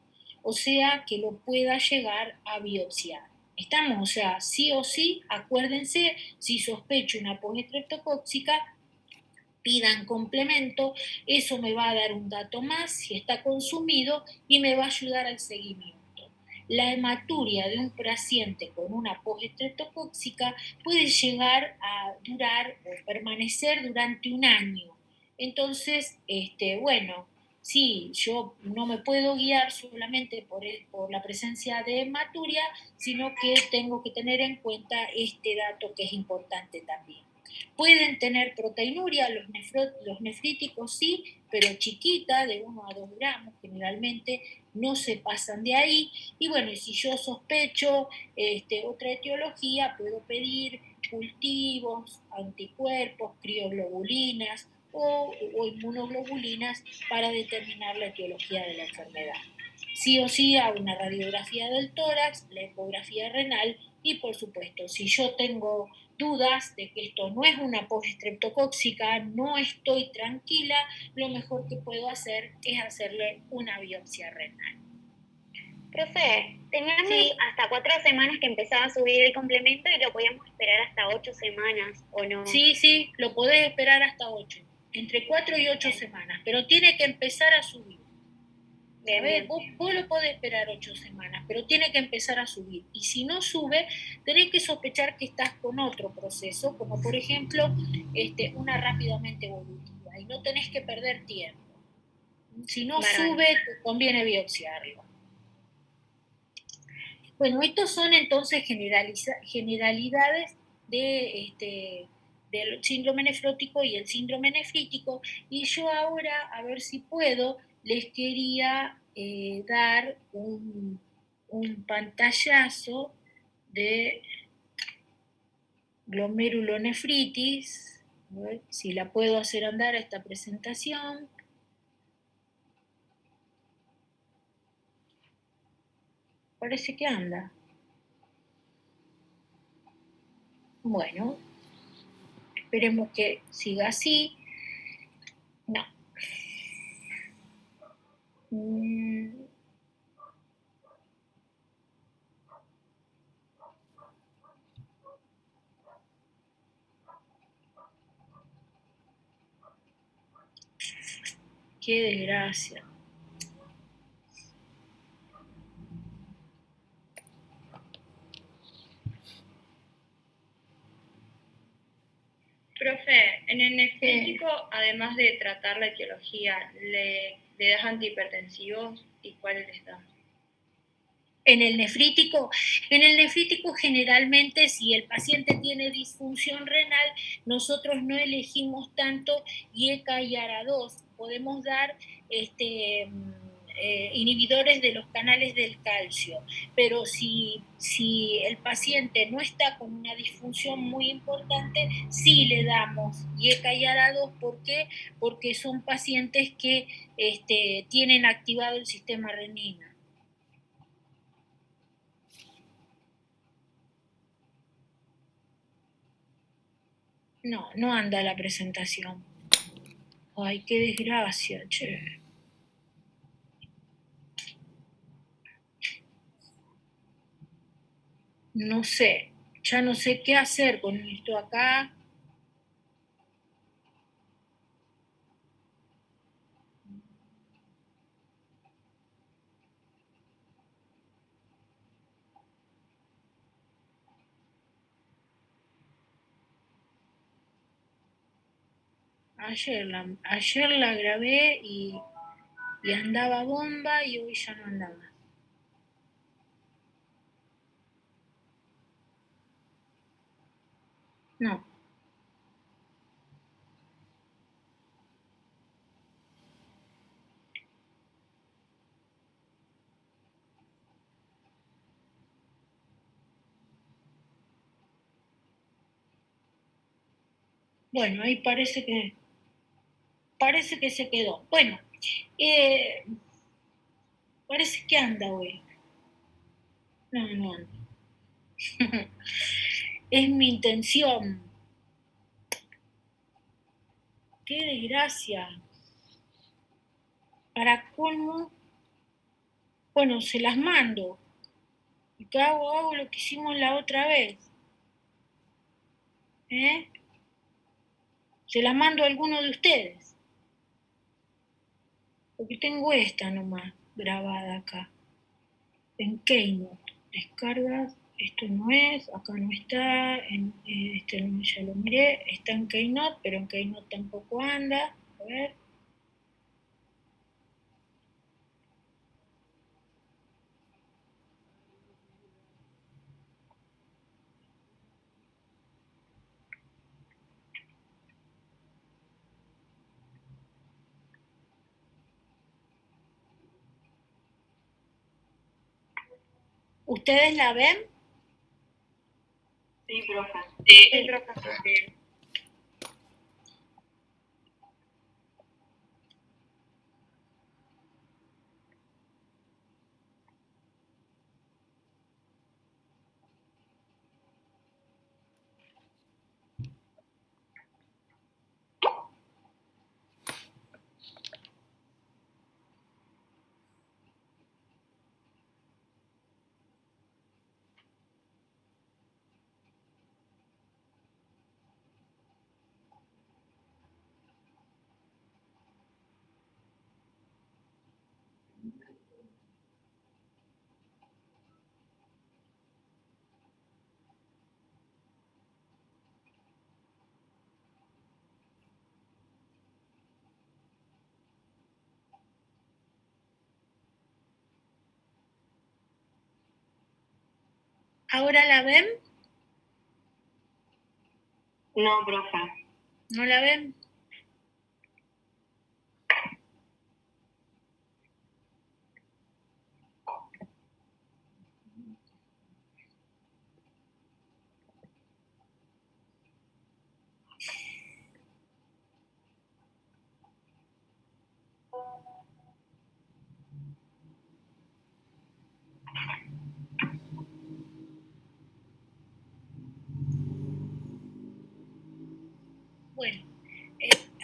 o sea, que lo pueda llegar a biopsiar. Estamos, o sea, sí o sí, acuérdense, si sospecho una postestreptocóxica, pidan complemento, eso me va a dar un dato más si está consumido y me va a ayudar al seguimiento. La hematuria de un paciente con una postestreptocóxica puede llegar a durar o permanecer durante un año. Entonces, bueno, sí, yo no me puedo guiar solamente por la presencia de hematuria, sino que tengo que tener en cuenta este dato que es importante también. Pueden tener proteinuria, los nefríticos sí, pero chiquita, de 1 a 2 gramos generalmente, no se pasan de ahí. Y bueno, si yo sospecho otra etiología, puedo pedir cultivos, anticuerpos, crioglobulinas o inmunoglobulinas para determinar la etiología de la enfermedad. Sí o sí a una radiografía del tórax, la ecografía renal y por supuesto, si yo tengo dudas de que esto no es una postestreptocóxica, no estoy tranquila, lo mejor que puedo hacer es hacerle una biopsia renal. Profe, teníamos Sí, hasta 4 semanas que empezaba a subir el complemento y lo podíamos esperar hasta 8 semanas, ¿o no? sí, lo podés esperar hasta 8, entre 4 y 8 semanas, pero tiene que empezar a subir. Bien, ¿Sabés? bien. Vos lo podés esperar 8 semanas, pero tiene que empezar a subir. Y si no sube, tenés que sospechar que estás con otro proceso, como por ejemplo una rápidamente evolutiva, y no tenés que perder tiempo. Si no Bárbaro. sube, te conviene biopsiarlo. Bueno, estos son entonces generalidades del síndrome nefrótico y el síndrome nefrítico. Y yo ahora, a ver si puedo, les quería dar un pantallazo de glomerulonefritis. A ver si la puedo hacer andar a esta presentación. Parece que anda. Bueno, esperemos que siga así. No. Mm, qué desgracia. Profe, en el nefrítico, además de tratar la etiología, ¿le das antihipertensivos y cuáles les das? En el nefrítico generalmente si el paciente tiene disfunción renal, nosotros no elegimos tanto IECA y ARA2, podemos dar inhibidores de los canales del calcio, pero si el paciente no está con una disfunción muy importante, sí le damos IECA y ARA2. ¿Por qué? Porque son pacientes que tienen activado el sistema renina. No, no anda la presentación. Ay, qué desgracia, che. No sé, ya no sé qué hacer con esto acá. Ayer la grabé y andaba bomba y hoy ya no andaba. No. Bueno, ahí parece que se quedó. Bueno, parece que anda hoy. No, no anda. Es mi intención. ¡Qué desgracia! Para colmo, bueno, se las mando. ¿Y qué hago? Hago lo que hicimos la otra vez. Se las mando a alguno de ustedes. Porque tengo esta nomás grabada acá. En Keynote. Descargas. Esto no es, acá no está, este no, ya lo miré, está en Keynote, pero en Keynote tampoco anda. A ver. ¿Ustedes la ven? Sí, profe. Sí, profesor. Sí. ¿Ahora la ven? No, profe. ¿No la ven? Bueno,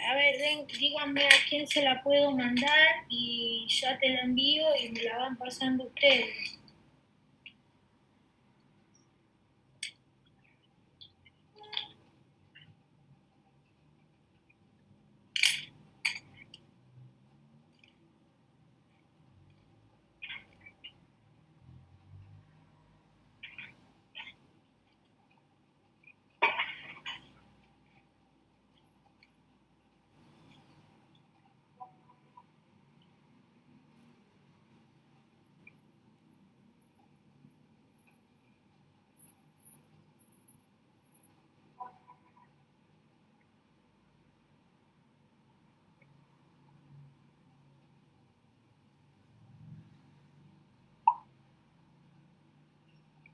a ver, díganme a quién se la puedo mandar y ya te la envío y me la van pasando ustedes.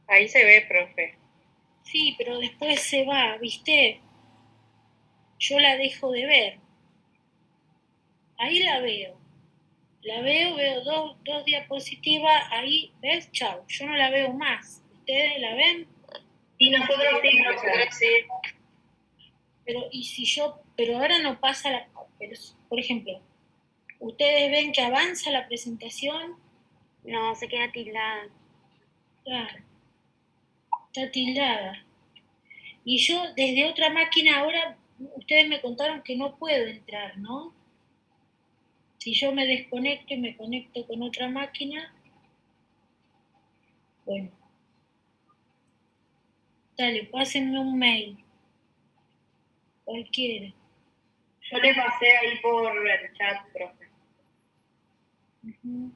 Ahí se ve, profe. Sí, pero después se va, ¿viste? Yo la dejo de ver. Ahí la veo. La veo dos diapositivas, ahí, ¿ves? Chau, yo no la veo más. ¿Ustedes la ven? Y nosotros sí, profe. Sí. Pero, y si yo, pero ahora no pasa la, pero, por ejemplo, ¿ustedes ven que avanza la presentación? No, se queda tildada. Claro, está tildada. Y yo desde otra máquina ahora, ustedes me contaron que no puedo entrar, ¿no? Si yo me desconecto y me conecto con otra máquina, bueno, dale, pásenme un mail, cualquiera. Yo le pasé ahí por el chat, profe. Uh-huh.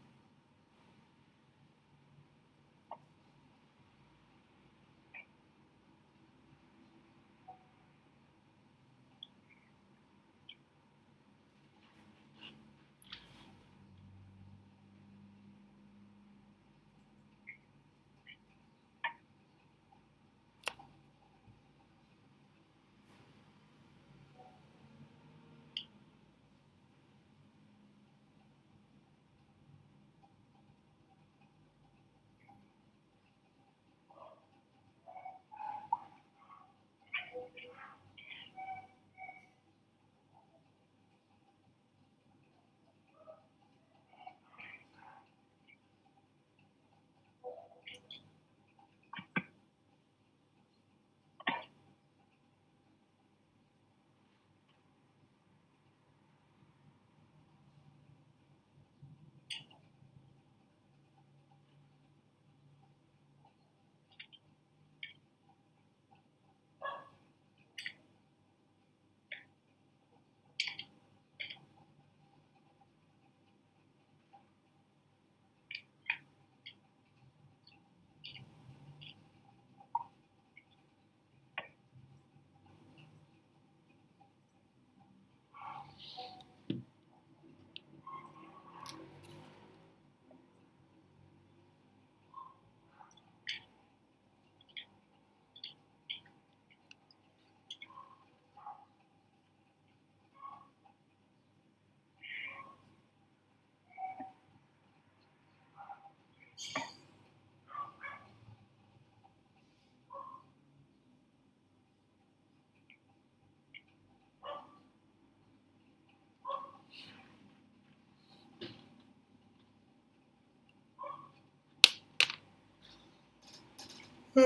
Ahí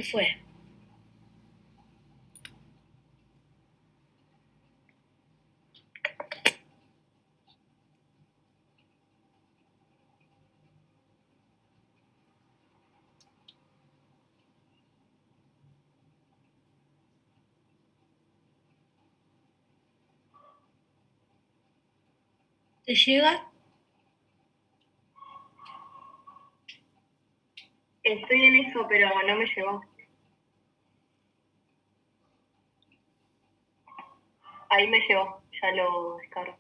fue. ¿Te llega? Estoy en eso, pero no me llegó. Ahí me llegó, ya lo descargo.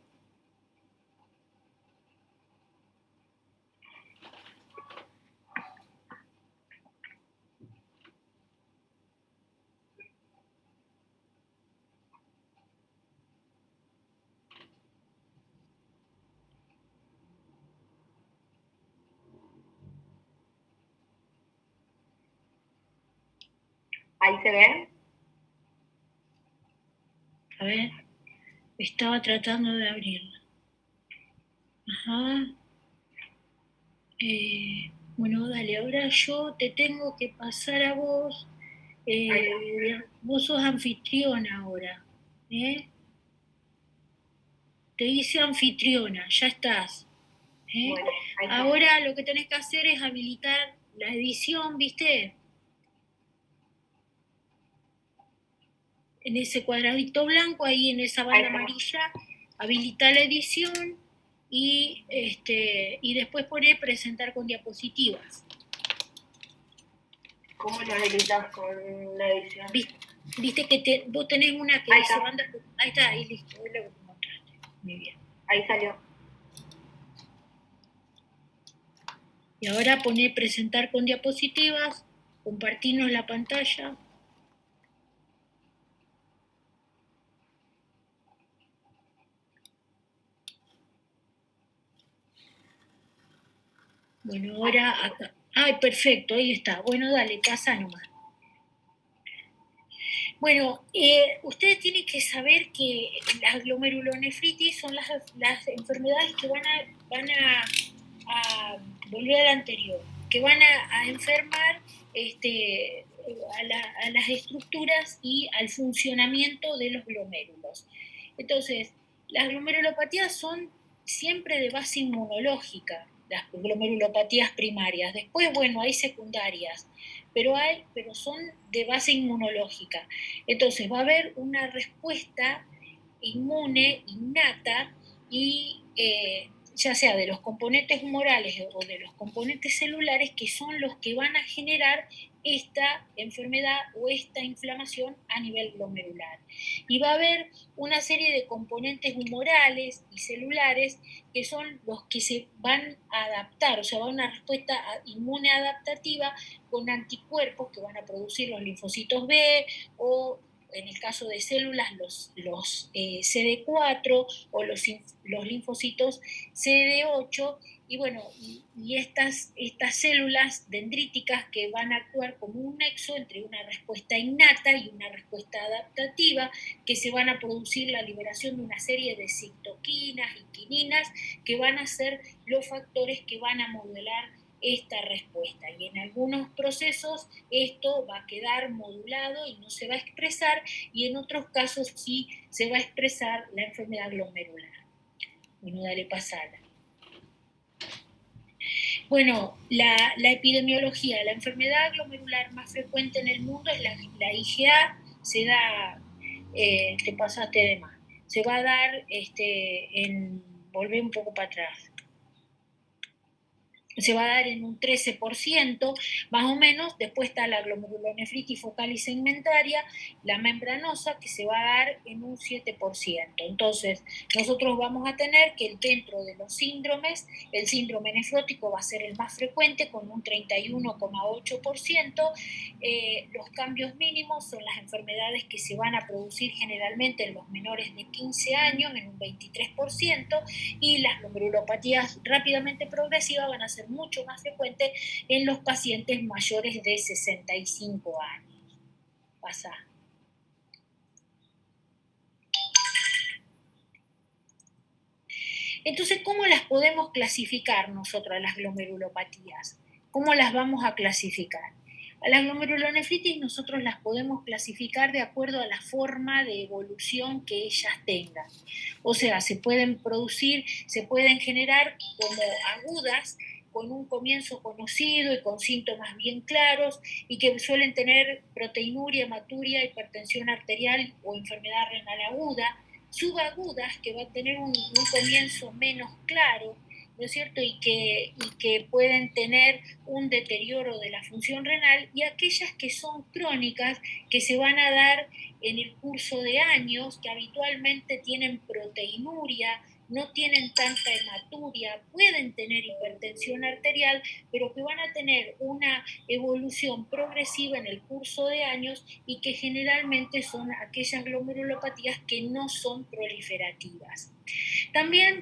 ¿Ahí se ve? A ver, estaba tratando de abrirla. Ajá. Bueno, dale, ahora yo te tengo que pasar a vos. Vos sos anfitriona ahora. Te hice anfitriona, ya estás. Bueno, ahí está. Ahora lo que tenés que hacer es habilitar la edición, ¿viste? En ese cuadradito blanco, ahí en esa banda amarilla, habilita la edición y después poner presentar con diapositivas. ¿Cómo lo habilitas con la edición? Viste que vos tenés una que ahí dice está. banda. Ahí está, ahí listo, es lo que te mostraste. Muy bien. Ahí salió. Y ahora poner presentar con diapositivas, compartirnos la pantalla. Bueno, ahora acá. Ay, perfecto, ahí está. Bueno, dale, pasa nomás. Bueno, ustedes tienen que saber que las glomerulonefritis son las enfermedades que van a volver al anterior, que van a enfermar a las estructuras y al funcionamiento de los glomérulos. Entonces, las glomerulopatías son siempre de base inmunológica, las glomerulopatías primarias. Después, bueno, hay secundarias, pero son de base inmunológica. Entonces, va a haber una respuesta inmune innata y ya sea de los componentes humorales o de los componentes celulares, que son los que van a generar esta enfermedad o esta inflamación a nivel glomerular. Y va a haber una serie de componentes humorales y celulares que son los que se van a adaptar, o sea, va a una respuesta inmune adaptativa con anticuerpos que van a producir los linfocitos B o en el caso de células los CD4 o los linfocitos CD8 y bueno, y estas células dendríticas que van a actuar como un nexo entre una respuesta innata y una respuesta adaptativa, que se van a producir la liberación de una serie de citoquinas y quininas que van a ser los factores que van a modelar esta respuesta, y en algunos procesos esto va a quedar modulado y no se va a expresar, y en otros casos sí se va a expresar la enfermedad glomerular. Bueno, dale, pasada. Bueno, la epidemiología de la enfermedad glomerular más frecuente en el mundo es la IgA, se da, te pasaste de más, se va a dar volver un poco para atrás. se va a dar en un 13%, más o menos. Después está la glomerulonefritis focal y segmentaria, la membranosa, que se va a dar en un 7%. Entonces, nosotros vamos a tener que dentro de los síndromes, el síndrome nefrótico va a ser el más frecuente, con un 31,8%. Los cambios mínimos son las enfermedades que se van a producir generalmente en los menores de 15 años, en un 23%, y las glomerulopatías rápidamente progresivas van a ser mucho más frecuentes en los pacientes mayores de 65 años. Pasa. Entonces, ¿cómo las podemos clasificar nosotros, las glomerulopatías? ¿Cómo las vamos a clasificar? A las glomerulonefritis nosotros las podemos clasificar de acuerdo a la forma de evolución que ellas tengan. O sea, se pueden producir, se pueden generar como agudas, con un comienzo conocido y con síntomas bien claros, y que suelen tener proteinuria, hematuria, hipertensión arterial o enfermedad renal aguda, subagudas, que va a tener un comienzo menos claro, ¿no es cierto? Y que pueden tener un deterioro de la función renal, y aquellas que son crónicas, que se van a dar en el curso de años, que habitualmente tienen proteinuria, no tienen tanta hematuria, pueden tener hipertensión arterial, pero que van a tener una evolución progresiva en el curso de años, y que generalmente son aquellas glomerulopatías que no son proliferativas. También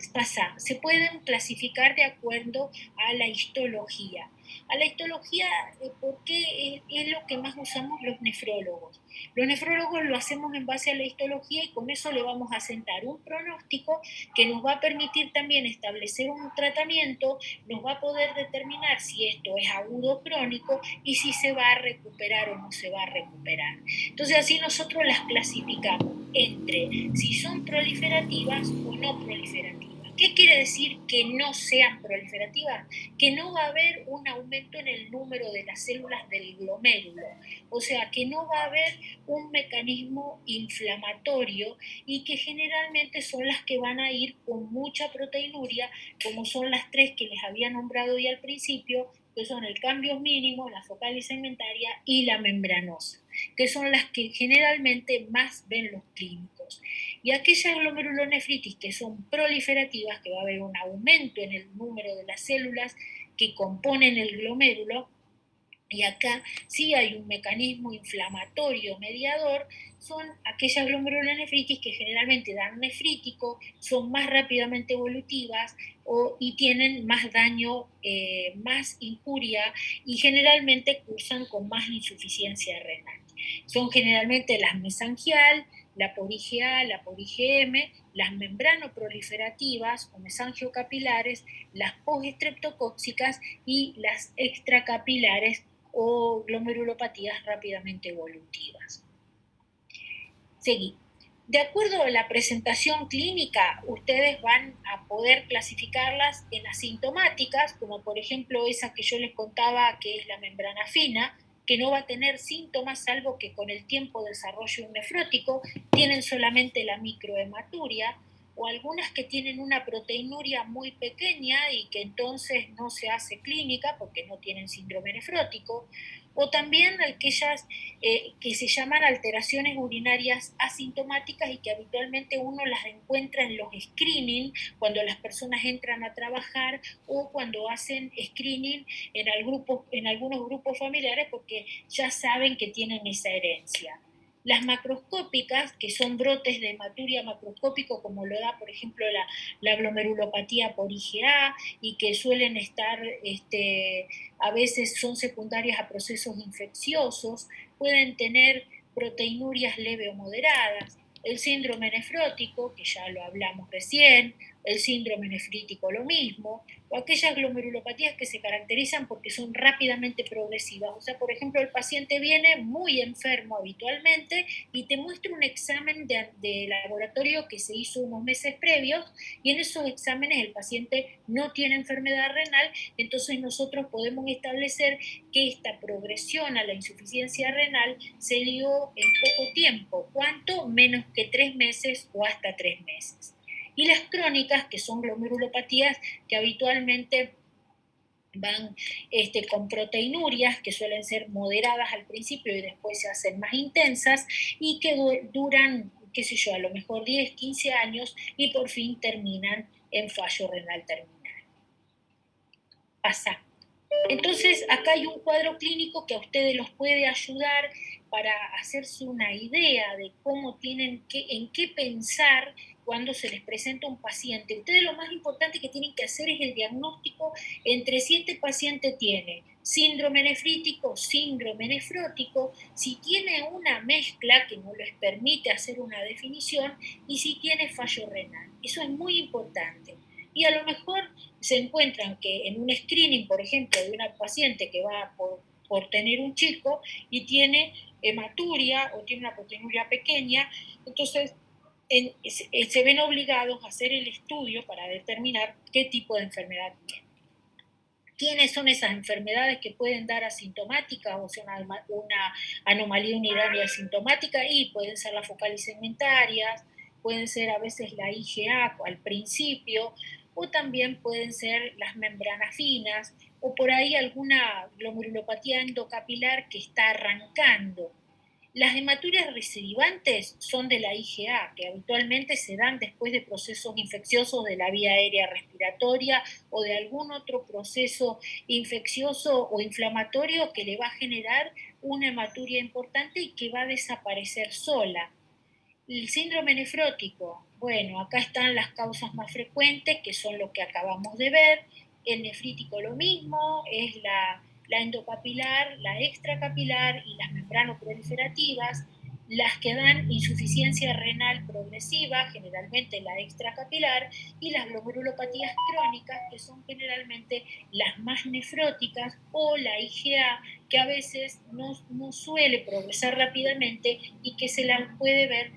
se pueden clasificar de acuerdo a la histología. A la histología, porque es lo que más usamos los nefrólogos. Los nefrólogos lo hacemos en base a la histología, y con eso le vamos a sentar un pronóstico que nos va a permitir también establecer un tratamiento, nos va a poder determinar si esto es agudo o crónico y si se va a recuperar o no se va a recuperar. Entonces, así nosotros las clasificamos entre si son proliferativas o no proliferativas. ¿Qué quiere decir que no sean proliferativas? Que no va a haber un aumento en el número de las células del glomérulo, o sea, que no va a haber un mecanismo inflamatorio, y que generalmente son las que van a ir con mucha proteinuria, como son las tres que les había nombrado ya al principio, que son el cambio mínimo, la focal y segmentaria y la membranosa, que son las que generalmente más ven los clínicos. Y aquellas glomerulonefritis que son proliferativas, que va a haber un aumento en el número de las células que componen el glomérulo, y acá sí hay un mecanismo inflamatorio mediador, son aquellas glomerulonefritis que generalmente dan nefrítico, son más rápidamente evolutivas y tienen más daño, más injuria, y generalmente cursan con más insuficiencia renal. Son generalmente las mesangial, la por IgA, la por IgM, las membranoproliferativas o mesangiocapilares, las postestreptocóxicas y las extracapilares o glomerulopatías rápidamente evolutivas. Seguí. De acuerdo a la presentación clínica, ustedes van a poder clasificarlas en asintomáticas, como por ejemplo esa que yo les contaba, que es la membrana fina, que no va a tener síntomas salvo que con el tiempo desarrolle un nefrótico, tienen solamente la microhematuria, o algunas que tienen una proteinuria muy pequeña y que entonces no se hace clínica porque no tienen síndrome nefrótico, o también aquellas que se llaman alteraciones urinarias asintomáticas, y que habitualmente uno las encuentra en los screening, cuando las personas entran a trabajar o cuando hacen screening en algunos grupos familiares, porque ya saben que tienen esa herencia. Las macroscópicas, que son brotes de hematuria macroscópico, como lo da, por ejemplo, la glomerulopatía por IgA, y que suelen estar, a veces son secundarias a procesos infecciosos, pueden tener proteinurias leve o moderadas. El síndrome nefrótico, que ya lo hablamos recién, el síndrome nefrítico lo mismo, o aquellas glomerulopatías que se caracterizan porque son rápidamente progresivas. O sea, por ejemplo, el paciente viene muy enfermo habitualmente y te muestra un examen de laboratorio que se hizo unos meses previos, y en esos exámenes el paciente no tiene enfermedad renal, entonces nosotros podemos establecer que esta progresión a la insuficiencia renal se dio en poco tiempo. ¿Cuánto? Menos que 3 meses o hasta 3 meses. Y las crónicas, que son glomerulopatías que habitualmente van con proteinurias que suelen ser moderadas al principio y después se hacen más intensas y que duran, qué sé yo, a lo mejor 10, 15 años y por fin terminan en fallo renal terminal. Pasa. Entonces, acá hay un cuadro clínico que a ustedes los puede ayudar para hacerse una idea de cómo tienen en qué pensar cuando se les presenta un paciente. Ustedes lo más importante que tienen que hacer es el diagnóstico entre si este paciente tiene síndrome nefrítico, síndrome nefrótico, si tiene una mezcla que no les permite hacer una definición y si tiene fallo renal. Eso es muy importante. Y a lo mejor se encuentran que en un screening, por ejemplo, de una paciente que va por tener un chico y tiene hematuria o tiene una proteinuria pequeña, entonces se ven obligados a hacer el estudio para determinar qué tipo de enfermedad tiene. ¿Quiénes son esas enfermedades que pueden dar asintomáticas, o sea, una anomalía uniraria asintomática? Y pueden ser las focales segmentarias, pueden ser a veces la IgA al principio, o también pueden ser las membranas finas, o por ahí alguna glomerulopatía endocapilar que está arrancando. Las hematurias recidivantes son de la IgA, que habitualmente se dan después de procesos infecciosos de la vía aérea respiratoria o de algún otro proceso infeccioso o inflamatorio que le va a generar una hematuria importante y que va a desaparecer sola. El síndrome nefrótico, bueno, acá están las causas más frecuentes, que son lo que acabamos de ver. El nefrítico lo mismo, es la endocapilar, la extracapilar y las membranoproliferativas, las que dan insuficiencia renal progresiva, generalmente la extracapilar, y las glomerulopatías crónicas, que son generalmente las más nefróticas, o la IgA, que a veces no suele progresar rápidamente y que se la puede ver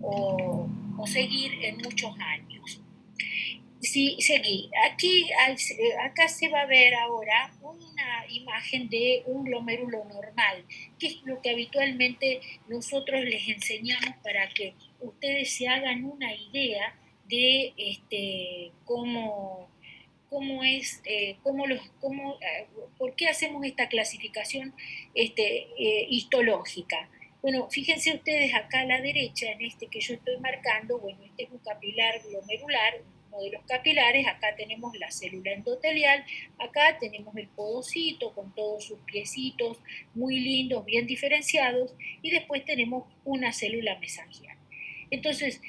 o seguir en muchos años. Sí, seguí. Acá se va a ver ahora una imagen de un glomérulo normal, que es lo que habitualmente nosotros les enseñamos para que ustedes se hagan una idea de cómo es, por qué hacemos esta clasificación histológica. Bueno, fíjense ustedes acá a la derecha, en este que yo estoy marcando, bueno, este es un capilar glomerular, uno de los capilares, acá tenemos la célula endotelial, acá tenemos el podocito con todos sus piecitos muy lindos, bien diferenciados, y después tenemos una célula mesangial. Entonces,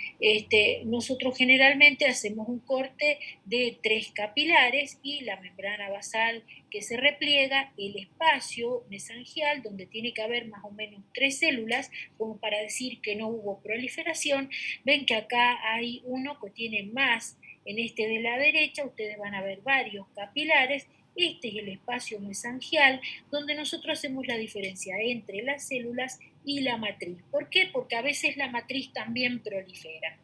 nosotros generalmente hacemos un corte de 3 capilares y la membrana basal que se repliega, el espacio mesangial donde tiene que haber más o menos 3 células, como para decir que no hubo proliferación. Ven que acá hay uno que tiene más, en este de la derecha ustedes van a ver varios capilares. Este es el espacio mesangial donde nosotros hacemos la diferencia entre las células y la matriz. ¿Por qué? Porque a veces la matriz también prolifera.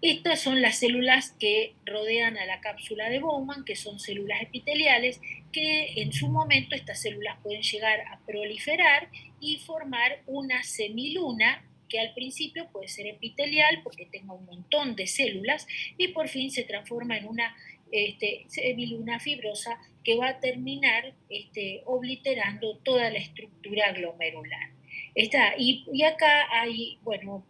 Estas son las células que rodean a la cápsula de Bowman, que son células epiteliales, que en su momento estas células pueden llegar a proliferar y formar una semiluna, que al principio puede ser epitelial porque tenga un montón de células y por fin se transforma en una semiluna fibrosa que va a terminar obliterando toda la estructura glomerular. Y acá hay, bueno,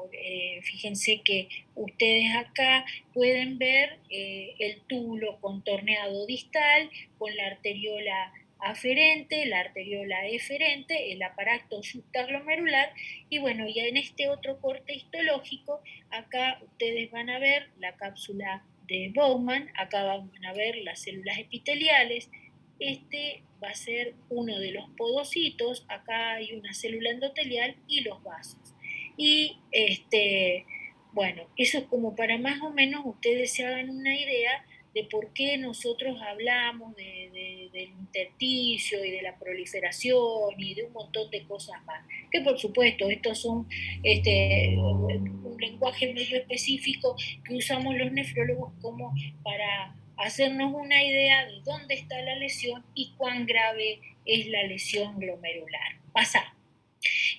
fíjense que ustedes acá pueden ver el túbulo contorneado distal con la arteriola aferente, la arteriola eferente, el aparato juxtaglomerular, y bueno, ya en este otro corte histológico, acá ustedes van a ver la cápsula de Bowman, acá van a ver las células epiteliales. Este va a ser uno de los podocitos, acá hay una célula endotelial y los vasos. Y bueno, eso es como para más o menos ustedes se hagan una idea de por qué nosotros hablamos del intersticio y de la proliferación y de un montón de cosas más. Que por supuesto, estos son un lenguaje medio específico que usamos los nefrólogos como para hacernos una idea de dónde está la lesión y cuán grave es la lesión glomerular. Pasa.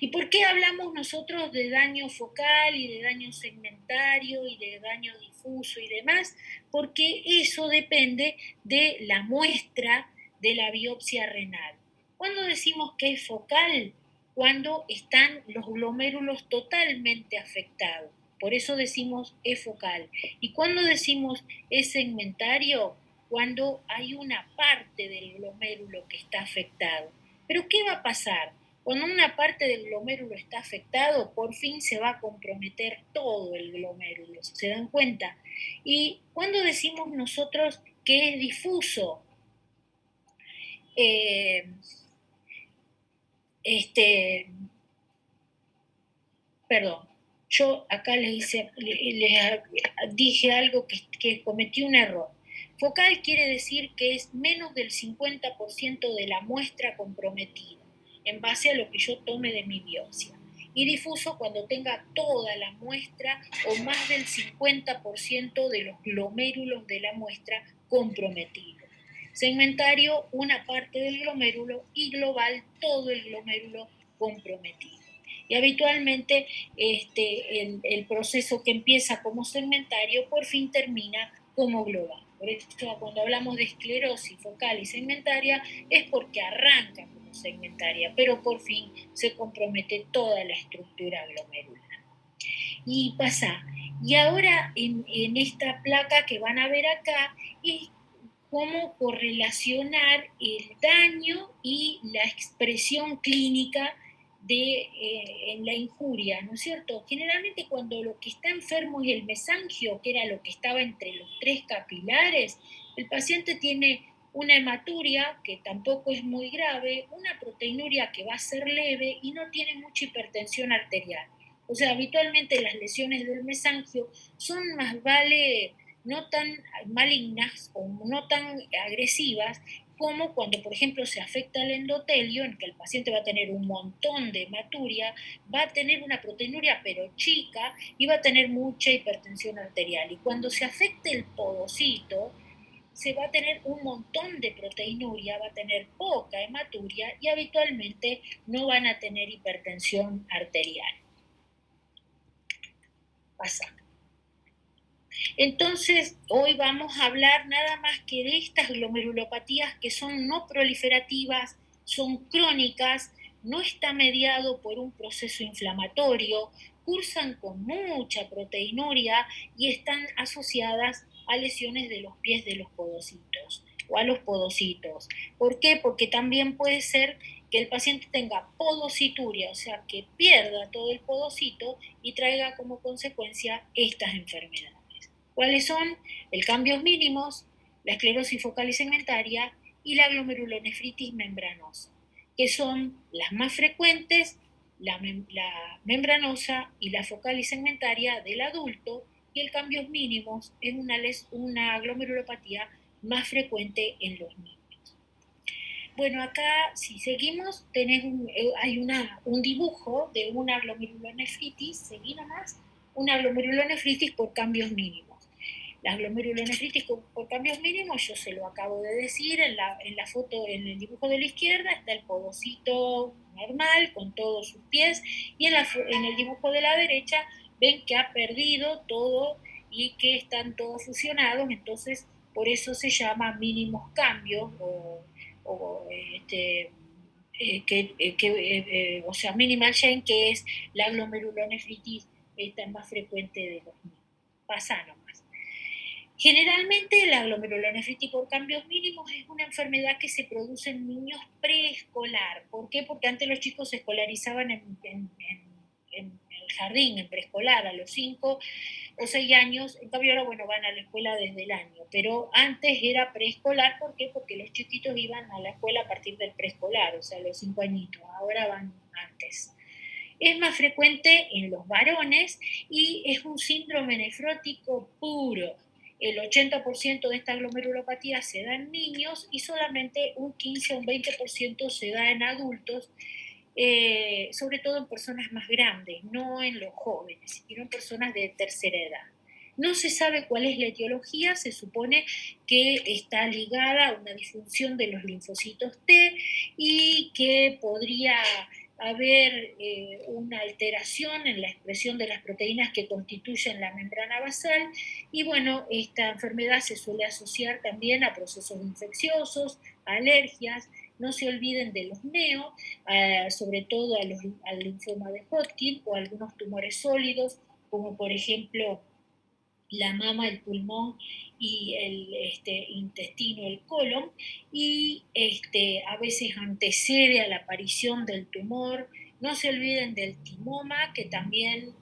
¿Y por qué hablamos nosotros de daño focal y de daño segmentario y de daño difuso y demás? Porque eso depende de la muestra de la biopsia renal. ¿Cuándo decimos que es focal? Cuando están los glomérulos totalmente afectados. Por eso decimos es focal. ¿Y cuándo decimos es segmentario? Cuando hay una parte del glomérulo que está afectado. ¿Pero qué va a pasar? Cuando una parte del glomérulo está afectado, por fin se va a comprometer todo el glomérulo, ¿se dan cuenta? Y cuando decimos nosotros que es difuso, eh, perdón, yo acá les dije algo que cometí un error. Focal quiere decir que es menos del 50% de la muestra comprometida, en base a lo que yo tome de mi biopsia. Y difuso cuando tenga toda la muestra o más del 50% de los glomérulos de la muestra comprometidos. Segmentario, una parte del glomérulo, y global, todo el glomérulo comprometido. Y habitualmente el proceso que empieza como segmentario por fin termina como global. Por eso cuando hablamos de esclerosis focal y segmentaria es porque arranca como segmentaria, pero por fin se compromete toda la estructura glomerular. Y pasa, y ahora en esta placa que van a ver acá es cómo correlacionar el daño y la expresión clínica en la injuria, ¿no es cierto? Generalmente cuando lo que está enfermo es el mesangio, que era lo que estaba entre los 3 capilares, el paciente tiene una hematuria, que tampoco es muy grave, una proteinuria que va a ser leve y no tiene mucha hipertensión arterial. O sea, habitualmente las lesiones del mesangio son más vale no tan malignas o no tan agresivas como cuando, por ejemplo, se afecta el endotelio, en que el paciente va a tener un montón de hematuria, va a tener una proteinuria pero chica y va a tener mucha hipertensión arterial. Y cuando se afecte el podocito, se va a tener un montón de proteinuria, va a tener poca hematuria y habitualmente no van a tener hipertensión arterial. Pasa. Entonces, hoy vamos a hablar nada más que de estas glomerulopatías que son no proliferativas, son crónicas, no está mediado por un proceso inflamatorio, cursan con mucha proteinuria y están asociadas a lesiones de los pies de los podocitos o a los podocitos. ¿Por qué? Porque también puede ser que el paciente tenga podocituria, o sea, que pierda todo el podocito y traiga como consecuencia estas enfermedades. ¿Cuáles son? El cambios mínimos, la esclerosis focal y segmentaria y la glomerulonefritis membranosa, que son las más frecuentes, la membranosa y la focal y segmentaria del adulto, y el cambios mínimos es una glomerulopatía más frecuente en los niños. Bueno, acá si seguimos, hay un dibujo de una glomerulonefritis, seguí nomás, una glomerulonefritis por cambios mínimos. Las glomerulonefritis por cambios mínimos, yo se lo acabo de decir, en la foto, en el dibujo de la izquierda está el podocito normal con todos sus pies, y en el dibujo de la derecha ven que ha perdido todo y que están todos fusionados, entonces por eso se llama mínimos cambios o sea, minimal change, que es la glomerulonefritis esta más frecuente de los niños. Pasa nomás. Generalmente la glomerulonefritis por cambios mínimos es una enfermedad que se produce en niños preescolar. ¿Por qué? Porque antes los chicos se escolarizaban en el jardín, en preescolar, a los 5 o 6 años. En cambio ahora, bueno, van a la escuela desde el año. Pero antes era preescolar, ¿por qué? Porque los chiquitos iban a la escuela a partir del preescolar, o sea, a los 5 añitos. Ahora van antes. Es más frecuente en los varones y es un síndrome nefrótico puro. El 80% de esta glomerulopatía se da en niños y solamente un 15 o un 20% se da en adultos, sobre todo en personas más grandes, no en los jóvenes, sino en personas de tercera edad. No se sabe cuál es la etiología, se supone que está ligada a una disfunción de los linfocitos T y que podría haber una alteración en la expresión de las proteínas que constituyen la membrana basal y bueno, esta enfermedad se suele asociar también a procesos infecciosos, a alergias. No se olviden de los NEO, sobre todo al linfoma de Hodgkin o algunos tumores sólidos, como por ejemplo la mama, el pulmón y el intestino, el colon, y a veces antecede a la aparición del tumor. No se olviden del timoma, que también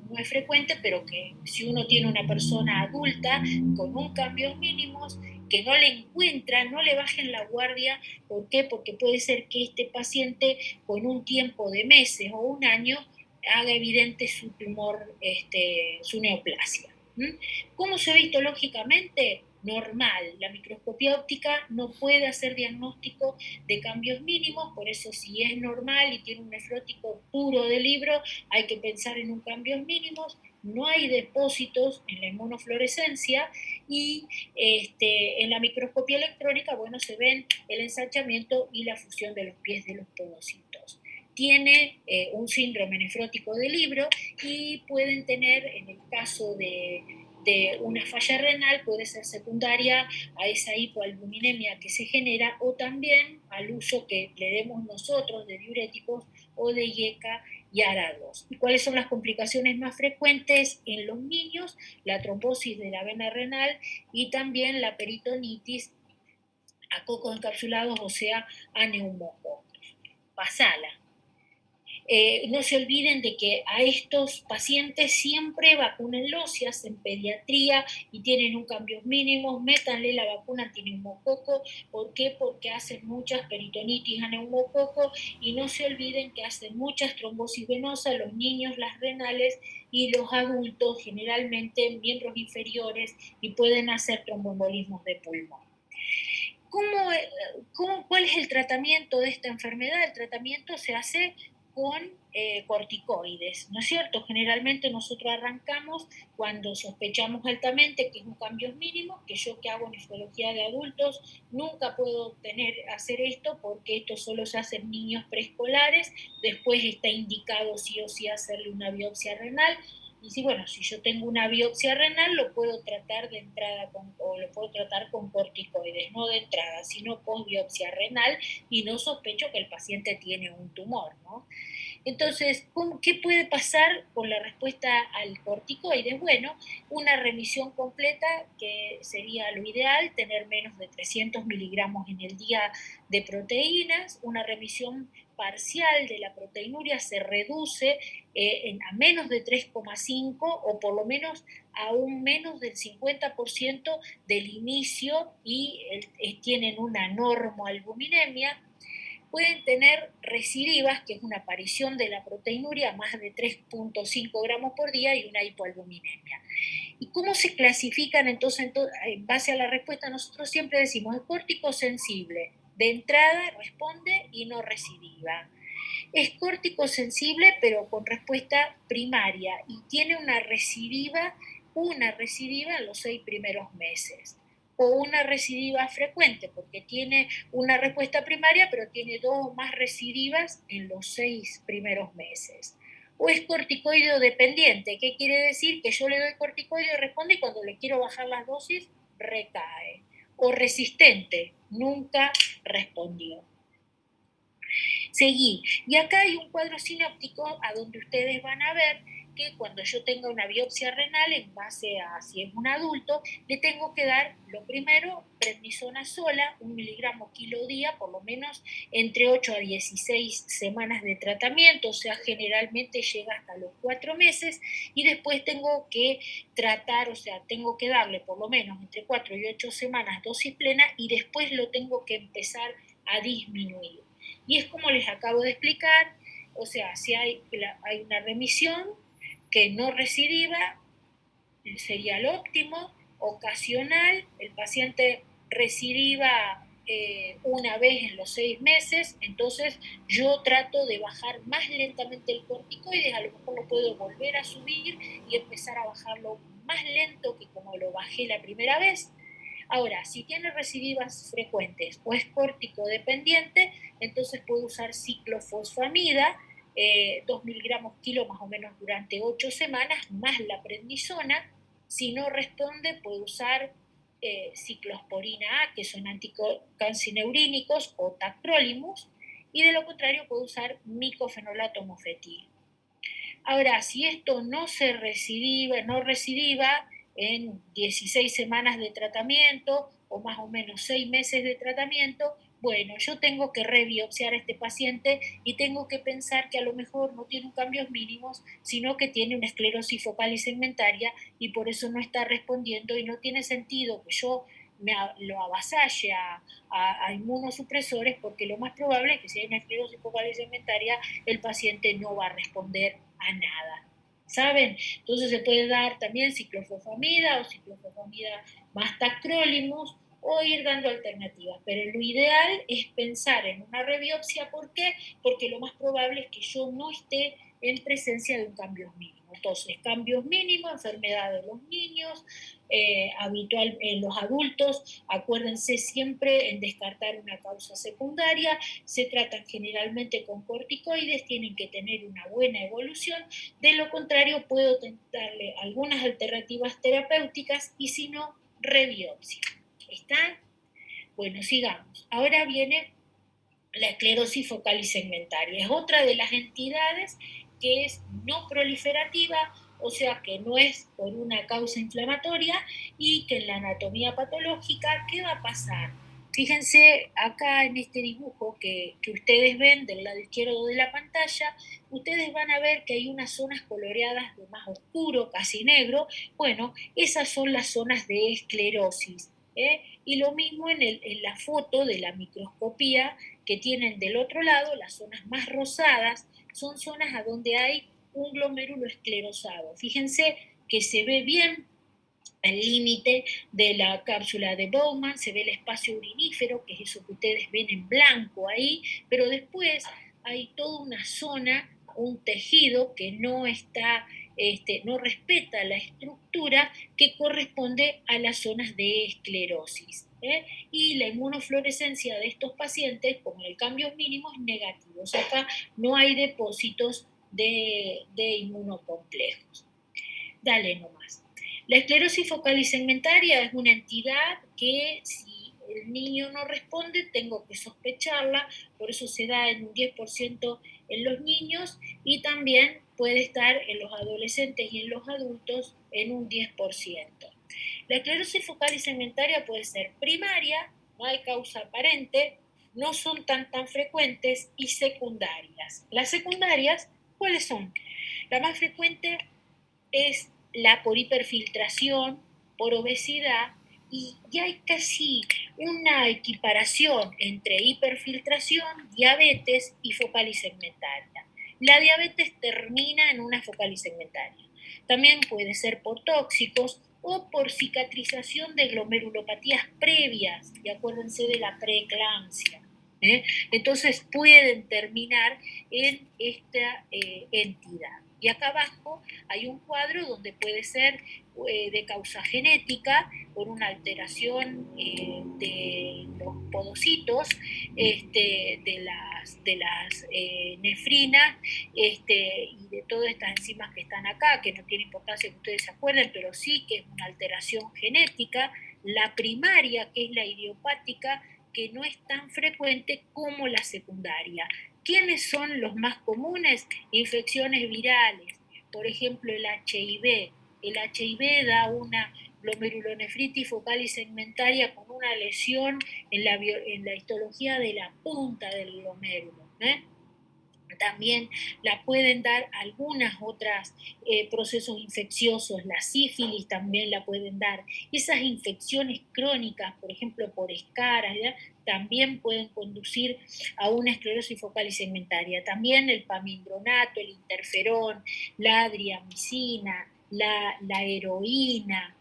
no es frecuente, pero que si uno tiene una persona adulta con un cambios mínimos, que no le encuentran, no le bajen la guardia. ¿Por qué? Porque puede ser que este paciente con un tiempo de meses o un año haga evidente su tumor, su neoplasia. ¿Cómo se ve histológicamente? Normal. La microscopía óptica no puede hacer diagnóstico de cambios mínimos, por eso si es normal y tiene un nefrótico puro de libro, hay que pensar en un cambios mínimos. No hay depósitos en la inmunofluorescencia y en la microscopía electrónica, bueno, se ven el ensanchamiento y la fusión de los pies de los podocitos. Tiene un síndrome nefrótico de libro y pueden tener, en el caso de una falla renal, puede ser secundaria a esa hipoalbuminemia que se genera o también al uso que le demos nosotros de diuréticos o de IECA y ARA2. ¿Y cuáles son las complicaciones más frecuentes en los niños? La trombosis de la vena renal y también la peritonitis a cocos encapsulados, o sea, a neumococos. Pasala. No se olviden de que a estos pacientes siempre vacúnenlos, si hacen pediatría y tienen un cambios mínimos, métanle la vacuna antineumococo. ¿Por qué? Porque hacen muchas peritonitis a neumococo y no se olviden que hacen muchas trombosis venosas los niños, las renales y los adultos, generalmente miembros inferiores, y pueden hacer tromboembolismos de pulmón. ¿Cuál es el tratamiento de esta enfermedad? El tratamiento se hace con corticoides, ¿no es cierto? Generalmente nosotros arrancamos cuando sospechamos altamente que es un cambio mínimo, que yo que hago nefrología de adultos nunca puedo hacer esto porque esto solo se hace en niños preescolares, después está indicado sí o sí hacerle una biopsia renal. Y si, bueno, si yo tengo una biopsia renal, lo puedo tratar de entrada o lo puedo tratar con corticoides, no de entrada, sino post biopsia renal, y no sospecho que el paciente tiene un tumor, ¿no? Entonces, ¿qué puede pasar con la respuesta al corticoides? Bueno, una remisión completa, que sería lo ideal, tener menos de 300 miligramos en el día de proteínas, una remisión parcial de la proteinuria se reduce a menos de 3,5 o por lo menos a un menos del 50% del inicio y tienen una normoalbuminemia. Pueden tener recidivas, que es una aparición de la proteinuria más de 3,5 gramos por día y una hipoalbuminemia. ¿Y cómo se clasifican entonces en base a la respuesta? Nosotros siempre decimos, es córtico sensible, de entrada responde y no recidiva. Es córtico sensible pero con respuesta primaria y tiene una recidiva en los 6 primeros meses. O una recidiva frecuente, porque tiene una respuesta primaria, pero tiene 2 o más recidivas en los 6 primeros meses. O es corticoideo dependiente, ¿qué quiere decir? Que yo le doy corticoide y responde, y cuando le quiero bajar las dosis, recae. O resistente, nunca respondió. Seguí. Y acá hay un cuadro sinóptico a donde ustedes van a ver que cuando yo tenga una biopsia renal, en base a si es un adulto, le tengo que dar lo primero, prednisona sola, 1 miligramo kilo día, por lo menos entre 8 a 16 semanas de tratamiento, o sea, generalmente llega hasta los 4 meses, y después tengo que tratar, o sea, tengo que darle por lo menos entre 4 y 8 semanas dosis plena, y después lo tengo que empezar a disminuir. Y es como les acabo de explicar, o sea, si hay una remisión que no recidiva, sería el óptimo. Ocasional, el paciente recidiva una vez en los 6 meses, entonces yo trato de bajar más lentamente el corticoides, a lo mejor lo puedo volver a subir y empezar a bajarlo más lento que como lo bajé la primera vez. Ahora, si tiene recidivas frecuentes o es córtico dependiente, entonces puede usar ciclofosfamida, 2 miligramos kilo más o menos durante 8 semanas, más la prednisona. Si no responde, puede usar ciclosporina A, que son anticancineurínicos, o tacrolimus, y de lo contrario puede usar micofenolato mofetil. Ahora, si esto no recidiva en 16 semanas de tratamiento o más o menos 6 meses de tratamiento, bueno, yo tengo que rebiopsiar a este paciente y tengo que pensar que a lo mejor no tiene un cambios mínimos, sino que tiene una esclerosis focal y segmentaria y por eso no está respondiendo, y no tiene sentido que yo lo avasalle a inmunosupresores, porque lo más probable es que si hay una esclerosis focal y segmentaria, el paciente no va a responder a nada. ¿Saben? Entonces se puede dar también ciclofosfamida o ciclofosfamida más tacrolimus, o ir dando alternativas, pero lo ideal es pensar en una rebiopsia. ¿Por qué? Porque lo más probable es que yo no esté en presencia de un cambio mínimo. Entonces, cambios mínimos, enfermedad de los niños, habitual en los adultos, acuérdense siempre en descartar una causa secundaria, se tratan generalmente con corticoides, tienen que tener una buena evolución, de lo contrario puedo darle algunas alternativas terapéuticas y si no, rebiopsia. ¿Está? Bueno, sigamos. Ahora viene la esclerosis focal y segmentaria. Es otra de las entidades que es no proliferativa, o sea que no es por una causa inflamatoria, y que en la anatomía patológica, ¿qué va a pasar? Fíjense acá en este dibujo que ustedes ven del lado izquierdo de la pantalla, ustedes van a ver que hay unas zonas coloreadas de más oscuro, casi negro. Bueno, esas son las zonas de esclerosis. Y lo mismo en la foto de la microscopía que tienen del otro lado, las zonas más rosadas son zonas a donde hay un glomérulo esclerosado. Fíjense que se ve bien el límite de la cápsula de Bowman, se ve el espacio urinífero, que es eso que ustedes ven en blanco ahí, pero después hay toda una zona, un tejido que no está, no respeta la estructura que corresponde a las zonas de esclerosis. Y la inmunofluorescencia de estos pacientes, como en el cambio mínimo, es negativo. O sea, acá no hay depósitos de inmunocomplejos. Dale nomás. La esclerosis focal y segmentaria es una entidad que, si el niño no responde, tengo que sospecharla, por eso se da en un 10% en los niños, y también puede estar en los adolescentes y en los adultos en un 10%. La esclerosis focal y segmentaria puede ser primaria, no hay causa aparente, no son tan frecuentes, y secundarias. Las secundarias, ¿cuáles son? La más frecuente es por hiperfiltración, por obesidad, y ya hay casi una equiparación entre hiperfiltración, diabetes y focal y segmentaria. La diabetes termina en una focal y segmentaria. También puede ser por tóxicos o por cicatrización de glomerulopatías previas, y acuérdense de la preeclampsia. Entonces pueden terminar en esta entidad. Y acá abajo hay un cuadro donde puede ser de causa genética, por una alteración de los podocitos, de las nefrinas, y de todas estas enzimas que están acá, que no tiene importancia que ustedes se acuerden, pero sí que es una alteración genética. La primaria, que es la idiopática, que no es tan frecuente como la secundaria. ¿Quiénes son los más comunes? Infecciones virales, por ejemplo el HIV. El HIV da una glomerulonefritis focal y segmentaria con una lesión en la histología de la punta del glomérulo. También la pueden dar algunas otras procesos infecciosos, la sífilis también la pueden dar. Esas infecciones crónicas, por ejemplo por escaras, ¿ya?, también pueden conducir a una esclerosis focal y segmentaria. También el pamindronato, el interferón, la adriamicina, la heroína,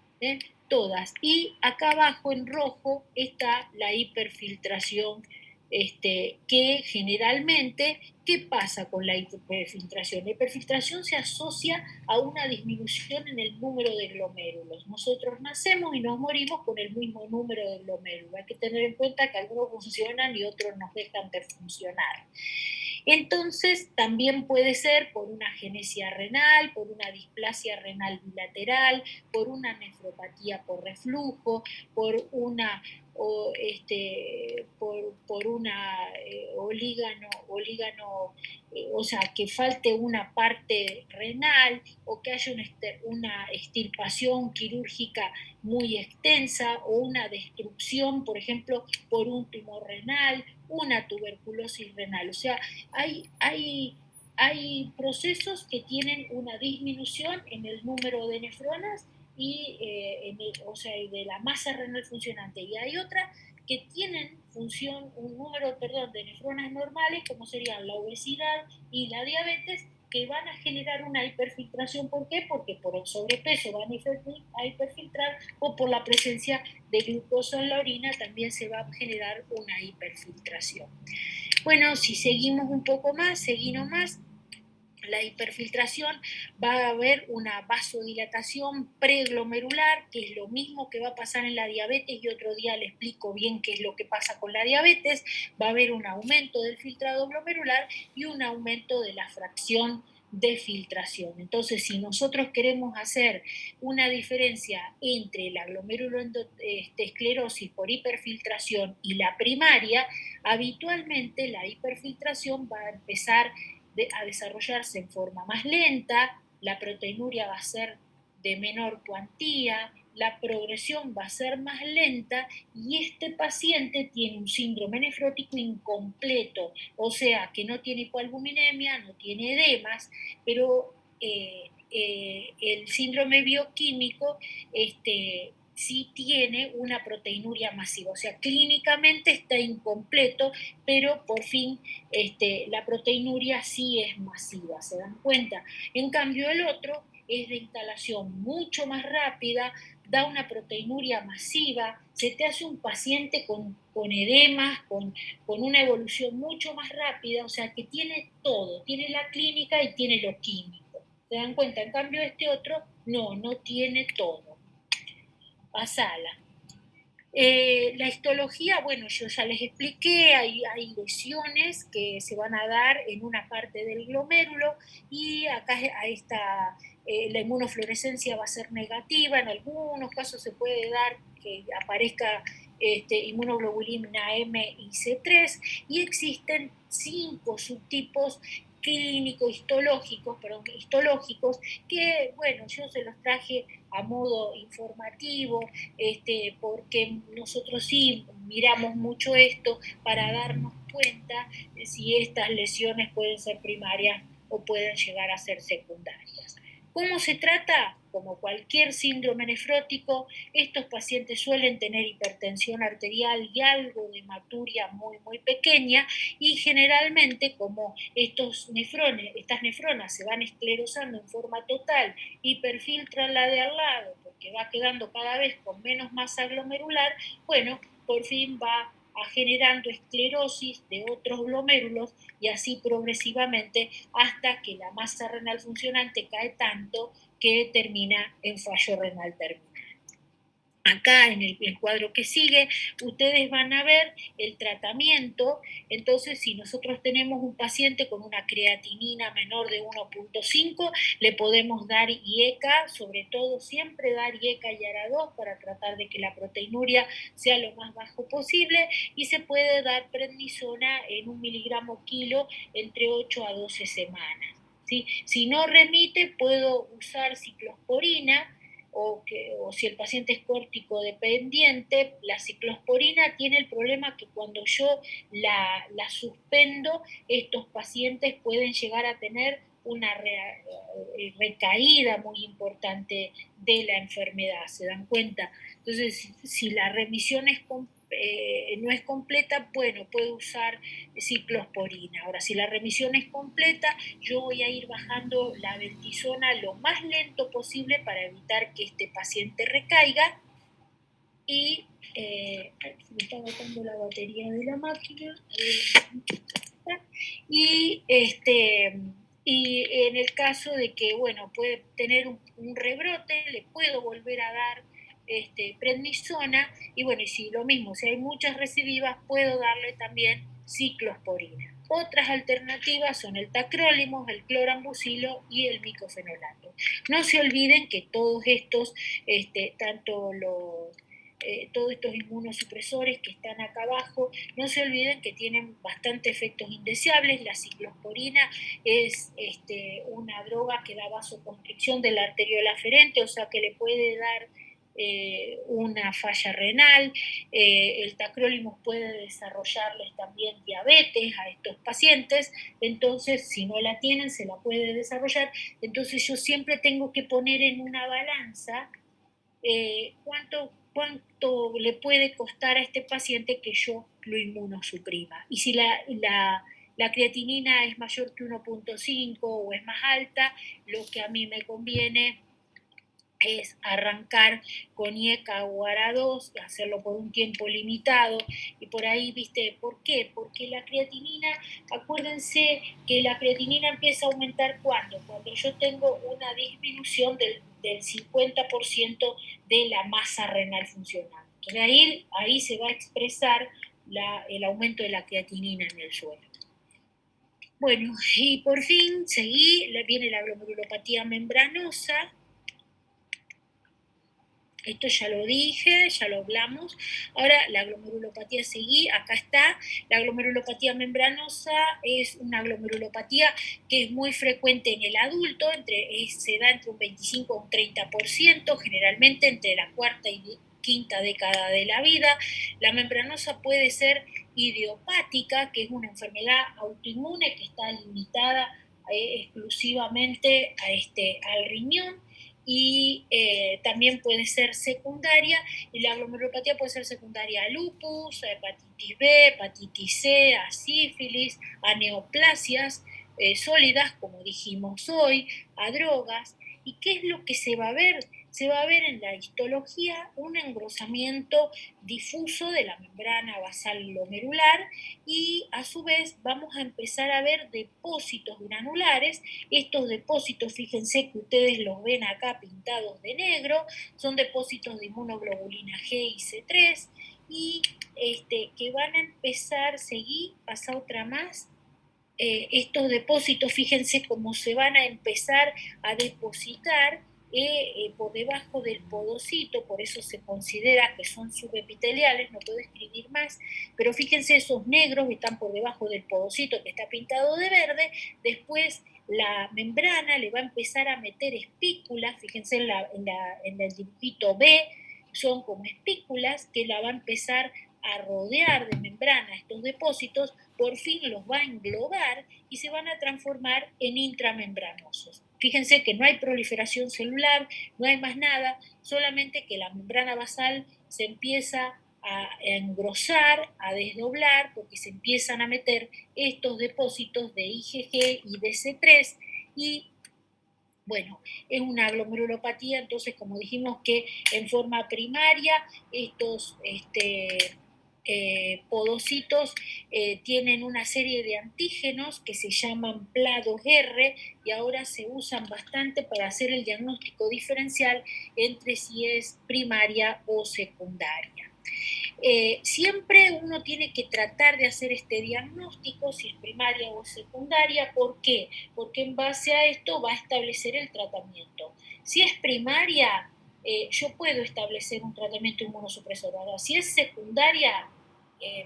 todas. Y acá abajo en rojo está la hiperfiltración que generalmente, ¿qué pasa con la hiperfiltración? La hiperfiltración se asocia a una disminución en el número de glomérulos. Nosotros nacemos y nos morimos con el mismo número de glomérulos. Hay que tener en cuenta que algunos funcionan y otros nos dejan de funcionar. Entonces, también puede ser por una agenesia renal, por una displasia renal bilateral, por una nefropatía por reflujo, por una por una o sea, que falte una parte renal o que haya una extirpación quirúrgica muy extensa o una destrucción, por ejemplo, por un tumor renal, una tuberculosis renal. O sea, hay procesos que tienen una disminución en el número de nefronas y o sea, de la masa renal funcionante, y hay otras que tienen un número, de nefronas normales, como serían la obesidad y la diabetes, que van a generar una hiperfiltración. ¿Por qué? Porque por el sobrepeso van a hiperfiltrar, o por la presencia de glucosa en la orina también se va a generar una hiperfiltración. Bueno, si seguimos un poco más, seguimos más, la hiperfiltración, va a haber una vasodilatación preglomerular, que es lo mismo que va a pasar en la diabetes, y otro día le explico bien qué es lo que pasa con la diabetes. Va a haber un aumento del filtrado glomerular y un aumento de la fracción de filtración. Entonces, si nosotros queremos hacer una diferencia entre la glomeruloesclerosis por hiperfiltración y la primaria, habitualmente la hiperfiltración va a empezar a desarrollarse en forma más lenta, la proteinuria va a ser de menor cuantía, la progresión va a ser más lenta, y este paciente tiene un síndrome nefrótico incompleto, o sea, que no tiene hipoalbuminemia, no tiene edemas, pero el síndrome bioquímico sí tiene una proteinuria masiva, o sea, clínicamente está incompleto, pero por fin la proteinuria sí es masiva, ¿se dan cuenta? En cambio, el otro es de instalación mucho más rápida, da una proteinuria masiva, se te hace un paciente con edemas, con una evolución mucho más rápida, o sea, que tiene todo, tiene la clínica y tiene lo químico. ¿Se dan cuenta? En cambio, este otro no tiene todo. Pasala. La histología, bueno, yo ya les expliqué, hay lesiones que se van a dar en una parte del glomérulo, y acá la inmunofluorescencia va a ser negativa. En algunos casos se puede dar que aparezca inmunoglobulina M y C3, y existen 5 subtipos histológicos, que, bueno, yo se los traje a modo informativo, porque nosotros sí miramos mucho esto para darnos cuenta de si estas lesiones pueden ser primarias o pueden llegar a ser secundarias. ¿Cómo se trata? Como cualquier síndrome nefrótico, estos pacientes suelen tener hipertensión arterial y algo de hematuria muy, muy pequeña, y generalmente, como estas nefronas se van esclerosando en forma total, hiperfiltran la de al lado, porque va quedando cada vez con menos masa glomerular, bueno, por fin va generando esclerosis de otros glomérulos, y así progresivamente hasta que la masa renal funcionante cae tanto que termina en fallo renal terminal. Acá en el cuadro que sigue, ustedes van a ver el tratamiento. Entonces, si nosotros tenemos un paciente con una creatinina menor de 1.5, le podemos dar IECA, sobre todo siempre dar IECA y ARA2 para tratar de que la proteinuria sea lo más bajo posible, y se puede dar prednisona en 1 miligramo kilo entre 8 a 12 semanas. ¿Sí? Si no remite, puedo usar ciclosporina, o si el paciente es córtico dependiente. La ciclosporina tiene el problema que cuando yo la suspendo, estos pacientes pueden llegar a tener una recaída muy importante de la enfermedad, ¿se dan cuenta? Entonces, si la remisión no es completa, bueno, puedo usar ciclosporina. Ahora, si la remisión es completa, yo voy a ir bajando la beltisona lo más lento posible para evitar que este paciente recaiga, y se me está agotando la batería de la máquina. Y, y en el caso de que, bueno, puede tener un rebrote, le puedo volver a dar prednisona, y bueno, y si lo mismo, si hay muchas recidivas, puedo darle también ciclosporina. Otras alternativas son el tacrolimus, el clorambucilo y el micofenolato. No se olviden que todos estos, todos estos inmunosupresores que están acá abajo, no se olviden que tienen bastante efectos indeseables. La ciclosporina es una droga que da vasoconstricción de la arteriola aferente, o sea que le puede dar una falla renal. El tacrolimus puede desarrollarles también diabetes a estos pacientes, entonces si no la tienen se la puede desarrollar. Entonces yo siempre tengo que poner en una balanza cuánto le puede costar a este paciente que yo lo inmunosuprima. Y si la creatinina es mayor que 1.5 o es más alta, lo que a mí me conviene es arrancar con IECA o ARA2, hacerlo por un tiempo limitado, y por ahí, ¿viste? ¿Por qué? Porque la creatinina, acuérdense que la creatinina empieza a aumentar cuando yo tengo una disminución del 50% de la masa renal funcional. Entonces ahí se va a expresar el aumento de la creatinina en el suelo. Bueno, y por fin viene la glomerulopatía membranosa. Esto ya lo dije, ya lo hablamos. Ahora la glomerulopatía acá está. La glomerulopatía membranosa es una glomerulopatía que es muy frecuente en el adulto, se da entre un 25 a un 30%, generalmente entre la cuarta y quinta década de la vida. La membranosa puede ser idiopática, que es una enfermedad autoinmune que está limitada exclusivamente al riñón, y también puede ser secundaria, y la glomerulopatía puede ser secundaria a lupus, a hepatitis B, hepatitis C, a sífilis, a neoplasias sólidas, como dijimos hoy, a drogas. ¿Y qué es lo que se va a ver? Se va a ver en la histología un engrosamiento difuso de la membrana basal glomerular, y a su vez vamos a empezar a ver depósitos granulares. Estos depósitos, fíjense que ustedes los ven acá pintados de negro, son depósitos de inmunoglobulina G y C3, y que van a empezar, pasa otra más. Estos depósitos, fíjense cómo se van a empezar a depositar por debajo del podocito, por eso se considera que son subepiteliales, no puedo escribir más, pero fíjense, esos negros están por debajo del podocito que está pintado de verde. Después la membrana le va a empezar a meter espículas, fíjense en el dibujito B, son como espículas que la va a empezar a rodear de membrana estos depósitos, por fin los va a englobar y se van a transformar en intramembranosos. Fíjense que no hay proliferación celular, no hay más nada, solamente que la membrana basal se empieza a engrosar, a desdoblar, porque se empiezan a meter estos depósitos de IgG y de C3, y bueno, es una glomerulopatía, entonces, como dijimos, que en forma primaria estos podocitos tienen una serie de antígenos que se llaman PLA2R, y ahora se usan bastante para hacer el diagnóstico diferencial entre si es primaria o secundaria. Siempre uno tiene que tratar de hacer este diagnóstico, si es primaria o secundaria. ¿Por qué? Porque en base a esto va a establecer el tratamiento. Si es primaria, yo puedo establecer un tratamiento inmunosupresor. Ahora, si es secundaria,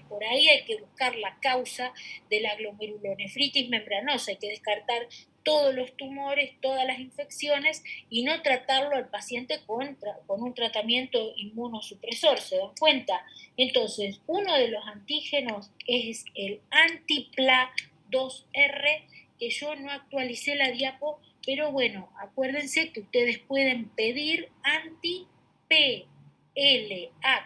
por ahí hay que buscar la causa de la glomerulonefritis membranosa, hay que descartar todos los tumores, todas las infecciones, y no tratarlo al paciente con un tratamiento inmunosupresor, ¿se dan cuenta? Entonces, uno de los antígenos es el anti-PLA2R, que yo no actualicé la diapo, pero bueno, acuérdense que ustedes pueden pedir anti-PLA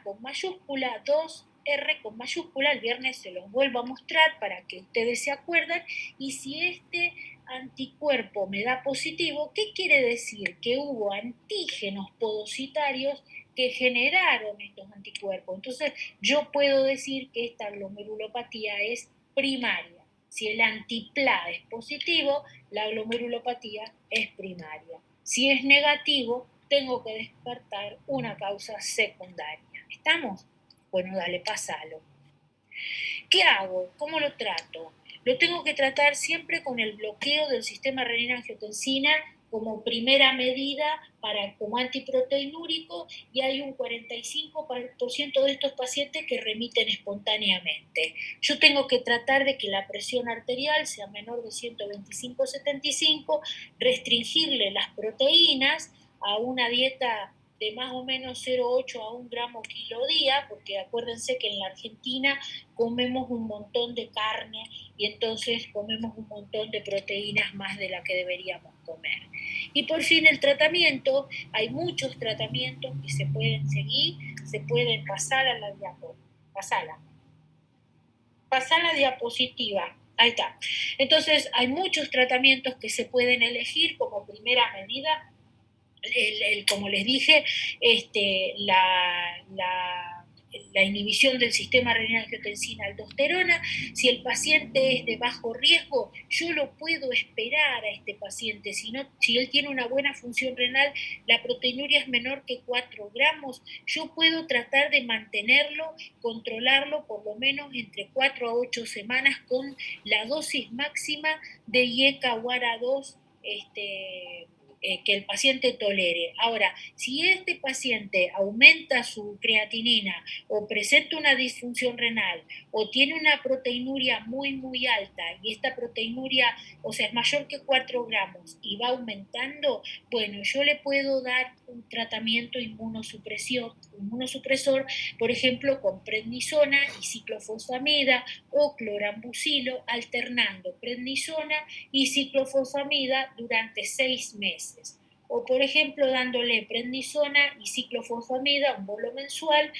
con mayúscula, 2R con mayúscula. El viernes se los vuelvo a mostrar para que ustedes se acuerden. Y si este anticuerpo me da positivo, ¿qué quiere decir? Que hubo antígenos podocitarios que generaron estos anticuerpos. Entonces, yo puedo decir que esta glomerulopatía es primaria. Si el antipla es positivo, la glomerulopatía es primaria. Si es negativo, tengo que descartar una causa secundaria. ¿Estamos? Bueno, dale, pásalo. ¿Qué hago? ¿Cómo lo trato? Lo tengo que tratar siempre con el bloqueo del sistema renina-angiotensina como primera medida como antiproteinúrico, y hay un 45% de estos pacientes que remiten espontáneamente. Yo tengo que tratar de que la presión arterial sea menor de 125/75, restringirle las proteínas a una dieta de más o menos 0,8 a 1 gramo kilo día, porque acuérdense que en la Argentina comemos un montón de carne y entonces comemos un montón de proteínas más de la que deberíamos comer. Y por fin el tratamiento, hay muchos tratamientos que se pueden seguir, se pueden pasar a la diapositiva. Pasar la diapositiva. Ahí está. Entonces hay muchos tratamientos que se pueden elegir como primera medida. Como les dije, la inhibición del sistema renina-angiotensina-aldosterona. Si el paciente es de bajo riesgo, yo lo puedo esperar a este paciente. Si él tiene una buena función renal, la proteinuria es menor que 4 gramos, yo puedo tratar de mantenerlo, controlarlo por lo menos entre 4 a 8 semanas con la dosis máxima de IECA-UARA2 que el paciente tolere. Ahora, si este paciente aumenta su creatinina o presenta una disfunción renal o tiene una proteinuria muy, muy alta y esta proteinuria, o sea, es mayor que 4 gramos y va aumentando, bueno, yo le puedo dar un tratamiento inmunosupresor, por ejemplo, con prednisona y ciclofosfamida o clorambucilo, alternando prednisona y ciclofosfamida durante 6 meses. O, por ejemplo, dándole prednisona y ciclofosfamida, un bolo mensual,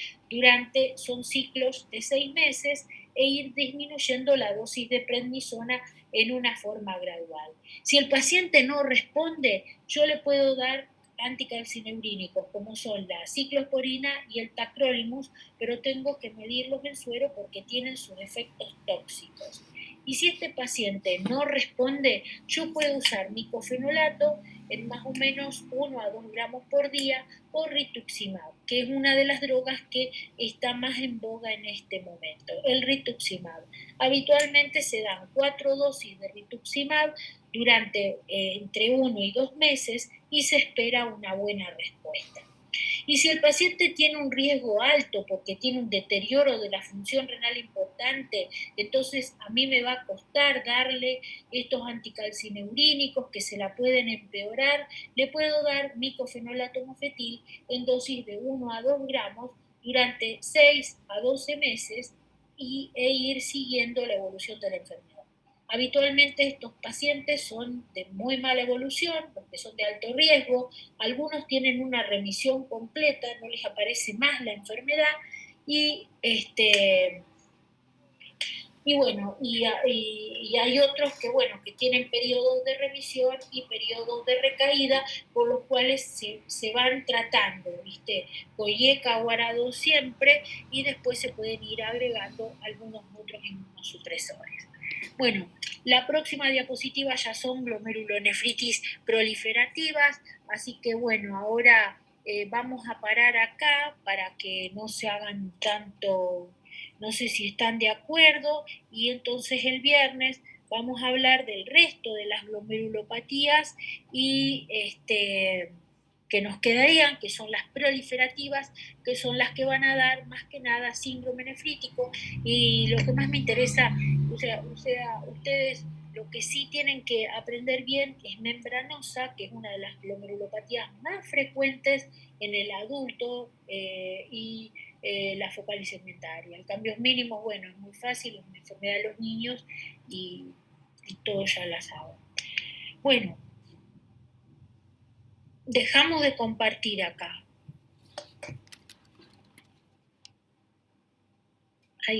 son ciclos de 6 meses, e ir disminuyendo la dosis de prednisona en una forma gradual. Si el paciente no responde, yo le puedo dar anticalcineurínicos, como son la ciclosporina y el tacrolimus, pero tengo que medirlos en suero porque tienen sus efectos tóxicos. Y si este paciente no responde, yo puedo usar micofenolato en más o menos 1 a 2 gramos por día, o rituximab, que es una de las drogas que está más en boga en este momento, el rituximab. Habitualmente se dan 4 dosis de rituximab durante entre 1 y 2 meses y se espera una buena respuesta. Y si el paciente tiene un riesgo alto porque tiene un deterioro de la función renal importante, entonces a mí me va a costar darle estos anticalcineurínicos que se la pueden empeorar. Le puedo dar micofenolato mofetil en dosis de 1 a 2 gramos durante 6 a 12 meses e ir siguiendo la evolución de la enfermedad. Habitualmente estos pacientes son de muy mala evolución, porque son de alto riesgo, algunos tienen una remisión completa, no les aparece más la enfermedad, y hay otros que tienen periodos de remisión y periodos de recaída, por los cuales se van tratando, con IECA-UARA2 siempre, y después se pueden ir agregando algunos otros inmunosupresores. Bueno, la próxima diapositiva ya son glomerulonefritis proliferativas, así que bueno, ahora vamos a parar acá para que no se hagan tanto, no sé si están de acuerdo, y entonces el viernes vamos a hablar del resto de las glomerulopatías y que nos quedarían, que son las proliferativas, que son las que van a dar más que nada síndrome nefrítico. Y lo que más me interesa, o sea, ustedes lo que sí tienen que aprender bien es membranosa, que es una de las glomerulopatías más frecuentes en el adulto, y la focal y segmentaria. El cambio mínimo, bueno, es muy fácil, es una enfermedad de los niños y todos ya la saben. Bueno, dejamos de compartir acá.